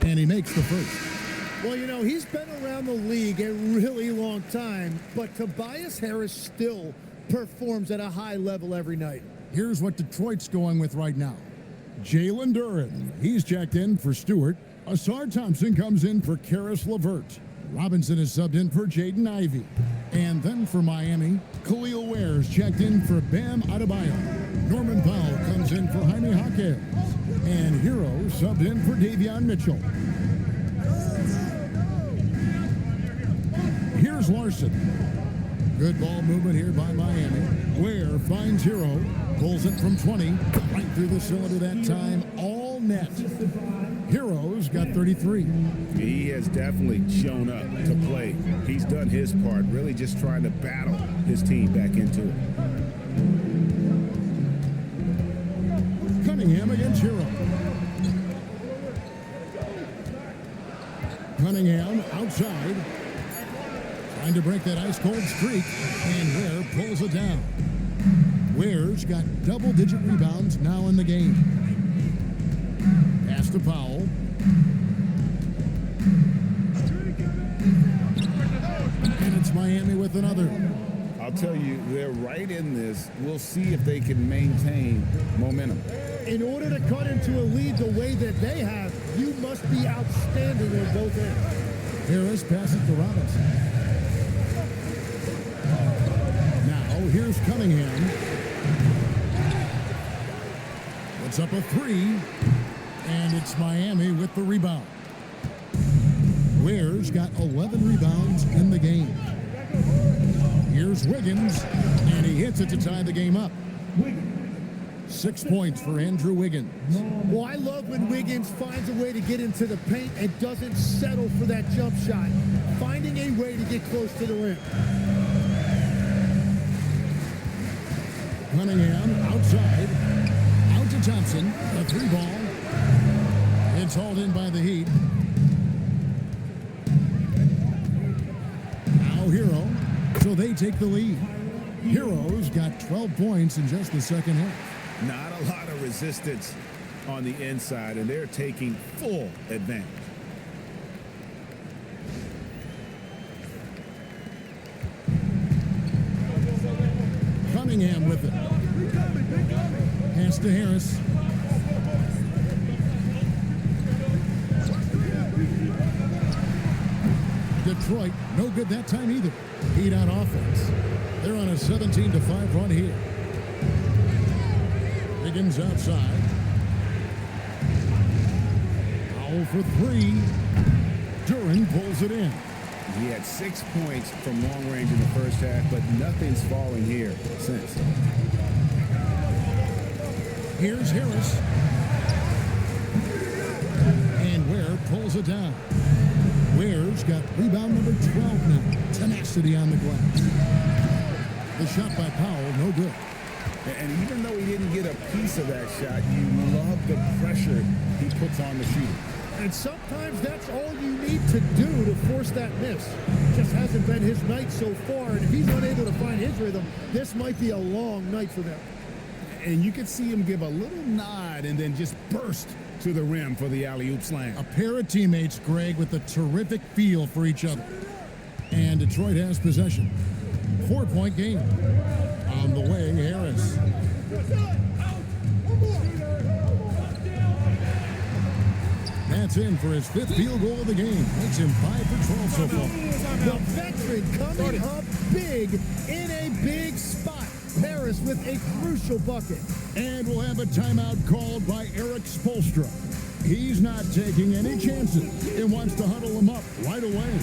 And he makes the first. Well, you know, he's been around the league a really long time, but Tobias Harris still performs at a high level every night. Here's what Detroit's going with right now. Jalen Duren, he's checked in for Stewart. Asar Thompson comes in for Karis LeVert. Robinson is subbed in for Jaden Ivey. And then for Miami, Khalil Ware's checked in for Bam Adebayo. Norman Powell comes in for Jaime Jaquez. And Hero subbed in for Davion Mitchell. Here's Larson. Good ball movement here by Miami. Ware finds Hero. Pulls it from 20. Right through the cylinder that time. All net. Hero's got 33. He has definitely shown up to play. He's done his part, really just trying to battle his team back into it. Cunningham against Hero. Cunningham outside. Trying to break that ice-cold streak. And Ware pulls it down. Ware's got double-digit rebounds now in the game. Pass to Powell. And it's Miami with another. I'll tell you, they're right in this. We'll see if they can maintain momentum. In order to cut into a lead the way that they have, you must be outstanding on both ends. Harris passes to Robinson. Now, here's Cunningham. It's up a 3, and it's Miami with the rebound. Ware's got 11 rebounds in the game. Here's Wiggins, and he hits it to tie the game up. 6 points for Andrew Wiggins. Well, I love when Wiggins finds a way to get into the paint and doesn't settle for that jump shot. Finding a way to get close to the rim. Cunningham outside. Out to Thompson. A 3 ball. It's hauled in by the Heat. Now Hero. So they take the lead. Hero's got 12 points in just the second half. Not a lot of resistance on the inside, and they're taking full advantage. Cunningham with it. Pass to Harris. Detroit, no good that time either. Heat on offense. They're on a 17-5 run here. Wiggins outside. Powell for 3. Duren pulls it in. He had 6 points from long range in the first half, but nothing's falling here since. Here's Harris. And Ware pulls it down. Ware's got rebound number 12 now. Tenacity. tenacity on the glass. The shot by Powell, no good. And even though he didn't get a piece of that shot, you love the pressure he puts on the shooter. And sometimes that's all you need to do to force that miss. Just hasn't been his night so far, and if he's unable to find his rhythm, this might be a long night for them. And you could see him give a little nod and then just burst to the rim for the alley-oop slam. A pair of teammates, Greg, with a terrific feel for each other. And Detroit has possession. 4-point game. On the way, Harris. That's in for his 5th field goal of the game. Makes him 5 for 12 so far. The veteran coming up big in a big spot. Harris with a crucial bucket. And we'll have a timeout called by Eric Spoelstra. He's not taking any chances and wants to huddle him up right away.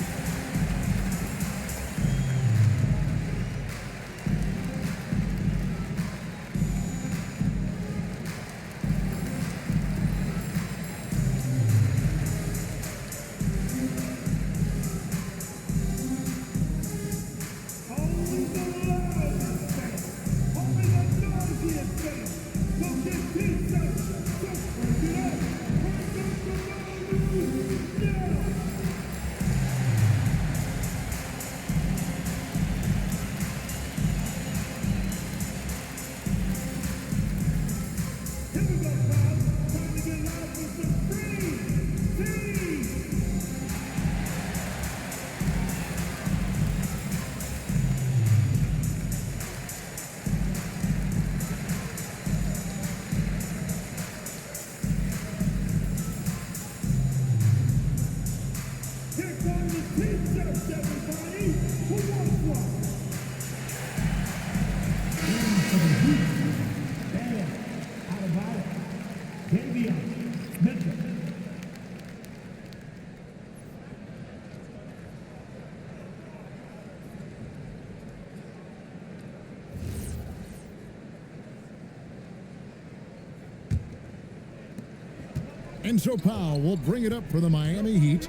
And so Powell will bring it up for the Miami Heat.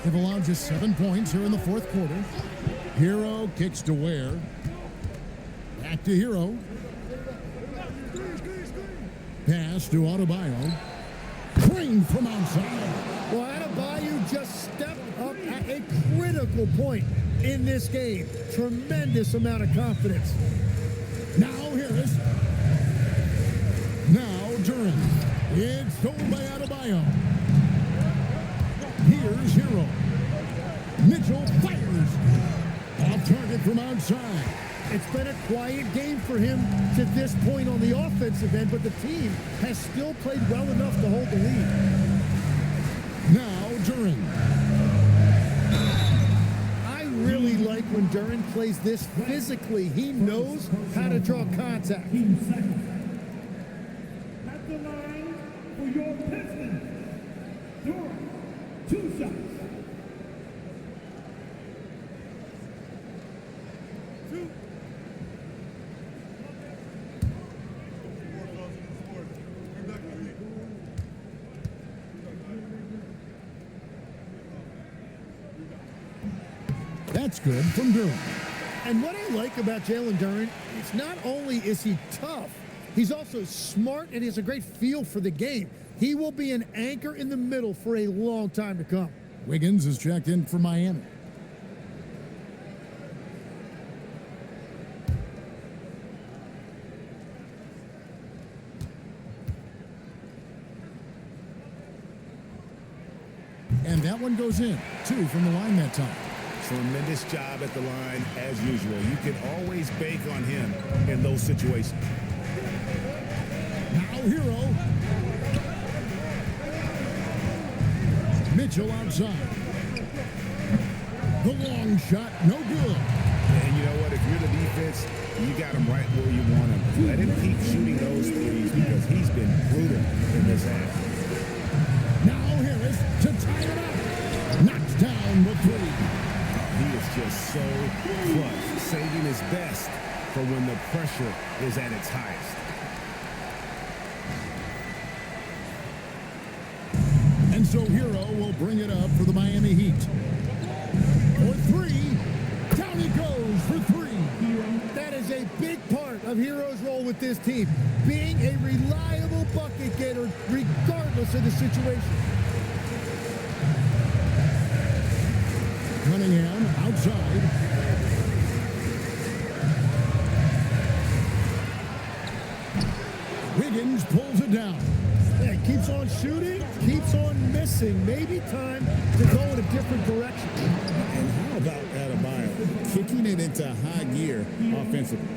They've allowed just 7 points here in the 4th quarter. Hero kicks to Ware. Back to Hero. Pass to Adebayo. Green from outside. Well, Adebayo just stepped up at a critical point in this game. Tremendous amount of confidence. Now Harris. Now Duran. It's stolen by Adebayo. Here's Hero. Mitchell fires. Off target from outside. It's been a quiet game for him to this point on the offensive end, but the team has still played well enough to hold the lead. Now Duran. I really like when Duran plays this physically. He knows how to draw contact. At the line for your Pistons, Duran, 2 shots. That's good from Duran. And what I like about Jalen Duran is not only is he tough, he's also smart and he has a great feel for the game. He will be an anchor in the middle for a long time to come. Wiggins is checked in for Miami. And that one goes in. 2 from the line that time. Tremendous job at the line, as usual. You can always bank on him in those situations. Now Hero. Mitchell outside. The long shot, no good. And you know what? If you're the defense, you got him right where you want him. Let him keep shooting those threes because he's been brutal in this half. Now Harris to tie it up. Knocks down the 3. He is just so clutch, saving his best for when the pressure is at its highest. And so Hero will bring it up for the Miami Heat. For 3. with this team, being a reliable bucket getter regardless of the situation. Cunningham outside. Wiggins pulls it down. Yeah, keeps on shooting, keeps on missing. Maybe time to go in a different direction. And how about Adebayo kicking it into high gear offensively?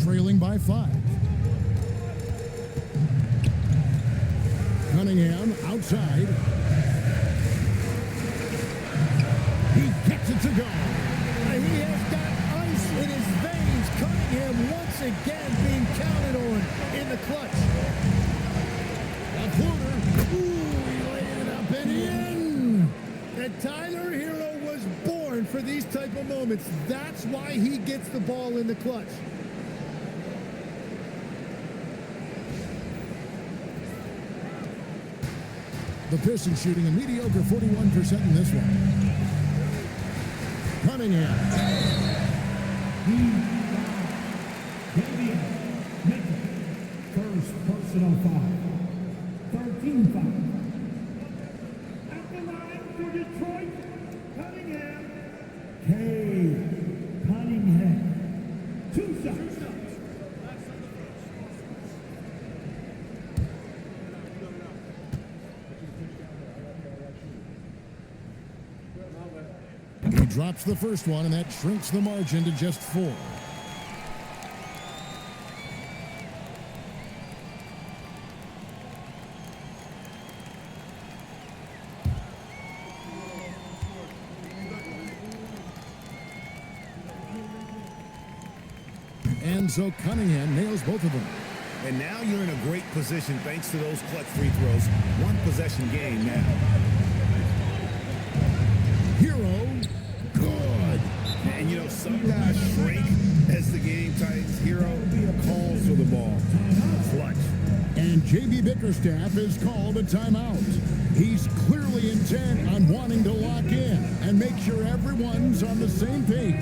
Trailing by 5. Cunningham outside. He gets it to go. He has got ice in his veins. Cunningham once again being counted on in the clutch. A floater. Ooh, he laid it up and in. And Tyler Hero was born for these type of moments. That's why he gets the ball in the clutch. The Pistons shooting a mediocre 41% in this one. Cunningham. First personal foul. 13 foul. At the line for Detroit, Cunningham. Cunningham. 2 shots. He drops the first one, and that shrinks the margin to just 4. And so Cunningham nails both of them. And now you're in a great position thanks to those clutch free throws. One possession game now. Hero, good. And you know, some guys shrink as the game tightens. Hero calls for the ball. Clutch. And J.B. Bickerstaff is called a timeout. He's clearly intent on wanting to lock in and make sure everyone's on the same page.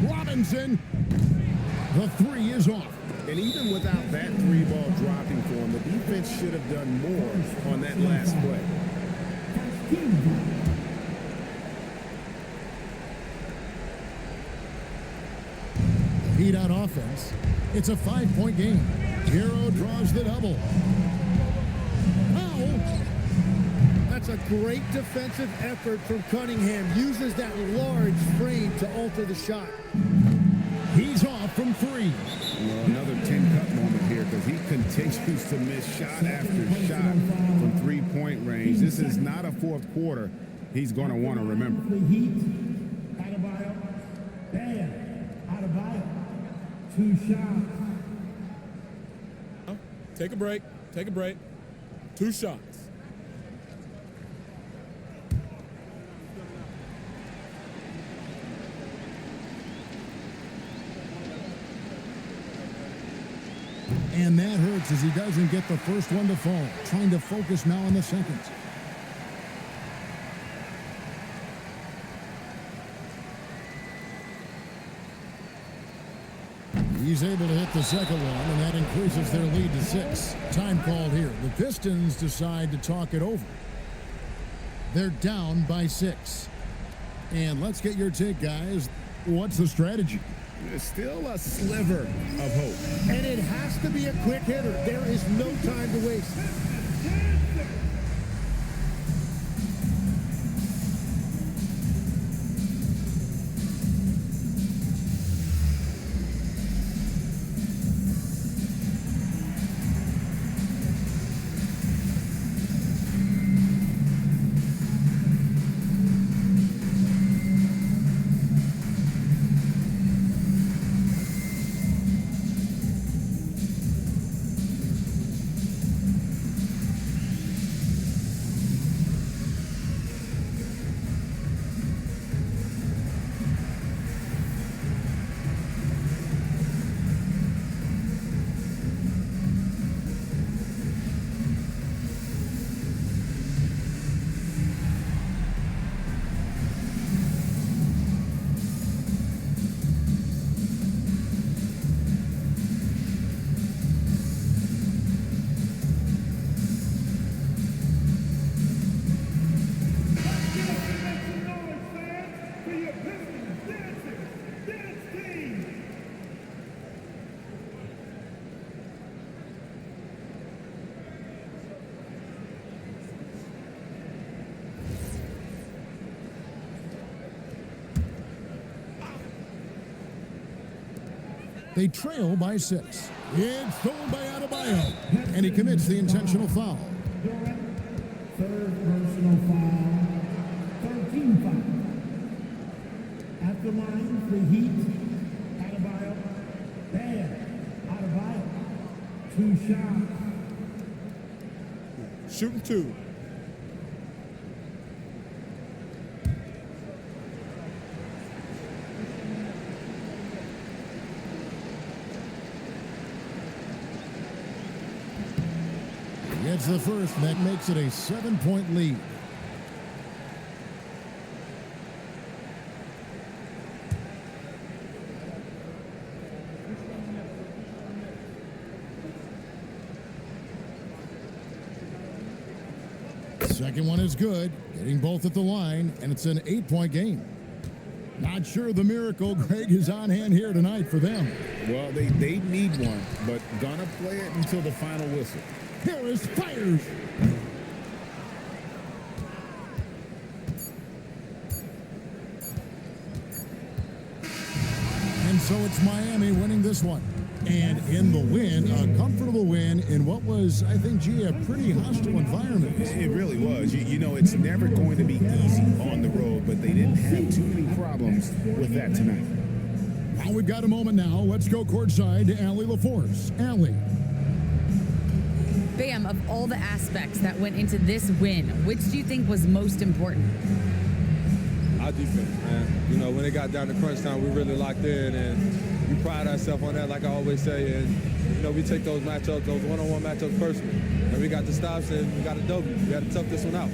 Robinson, the 3 is off. And even without that 3-ball dropping for him, the defense should have done more on that last play. Heat out offense. It's a 5-point game. Hero draws the double. Foul. That's a great defensive effort from Cunningham. Uses that large frame to alter the shot. He's off from 3. Well, another 10-cut moment here because he continues to miss shot after shot from 3-point range. This is not a fourth quarter he's going to want to remember. The Heat, Adebayo, Bam, Adebayo, 2 shots. Take a break. Take a break. 2 shots. And that hurts as he doesn't get the first one to fall. Trying to focus now on the second. He's able to hit the second one, and that increases their lead to 6. Time called here. The Pistons decide to talk it over. They're down by 6. And let's get your take, guys. What's the strategy? There's still a sliver of hope. And it has to be a quick hitter. There is no time to waste. They trail by 6. It's thrown by Adebayo, and he commits the intentional foul. Third personal foul. 13 foul. At the line for the Heat, Adebayo. Bam. Adebayo. 2 shots. Shooting 2. Gets the first, and that makes it a 7-point lead. Second one is good, getting both at the line, and it's an 8-point game. Not sure the miracle, Greg, is on hand here tonight for them. Well, they need one, but gonna play it until the final whistle. Harris fires. And so it's Miami winning this one. And in the win, a comfortable win in what was, I think, gee, a pretty hostile environment. It really was. You know, it's never going to be easy on the road, but they didn't have too many problems with that tonight. Now we've got a moment now. Let's go courtside to Allie LaForce. Allie. Bam, of all the aspects that went into this win, which do you think was most important? Our defense, man. You know, when it got down to crunch time, we really locked in, and we pride ourselves on that, like I always say. And, you know, we take those matchups, those one-on-one matchups personally. And we got the stops, and we got a W. We had to tough this one out.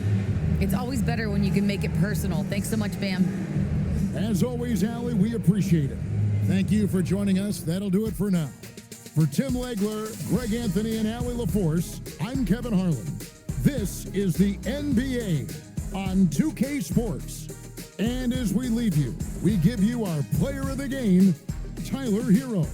It's always better when you can make it personal. Thanks so much, Bam. As always, Allie, we appreciate it. Thank you for joining us. That'll do it for now. For Tim Legler, Greg Anthony, and Allie LaForce, I'm Kevin Harlan. This is the NBA on 2K Sports. And as we leave you, we give you our player of the game, Tyler Hero.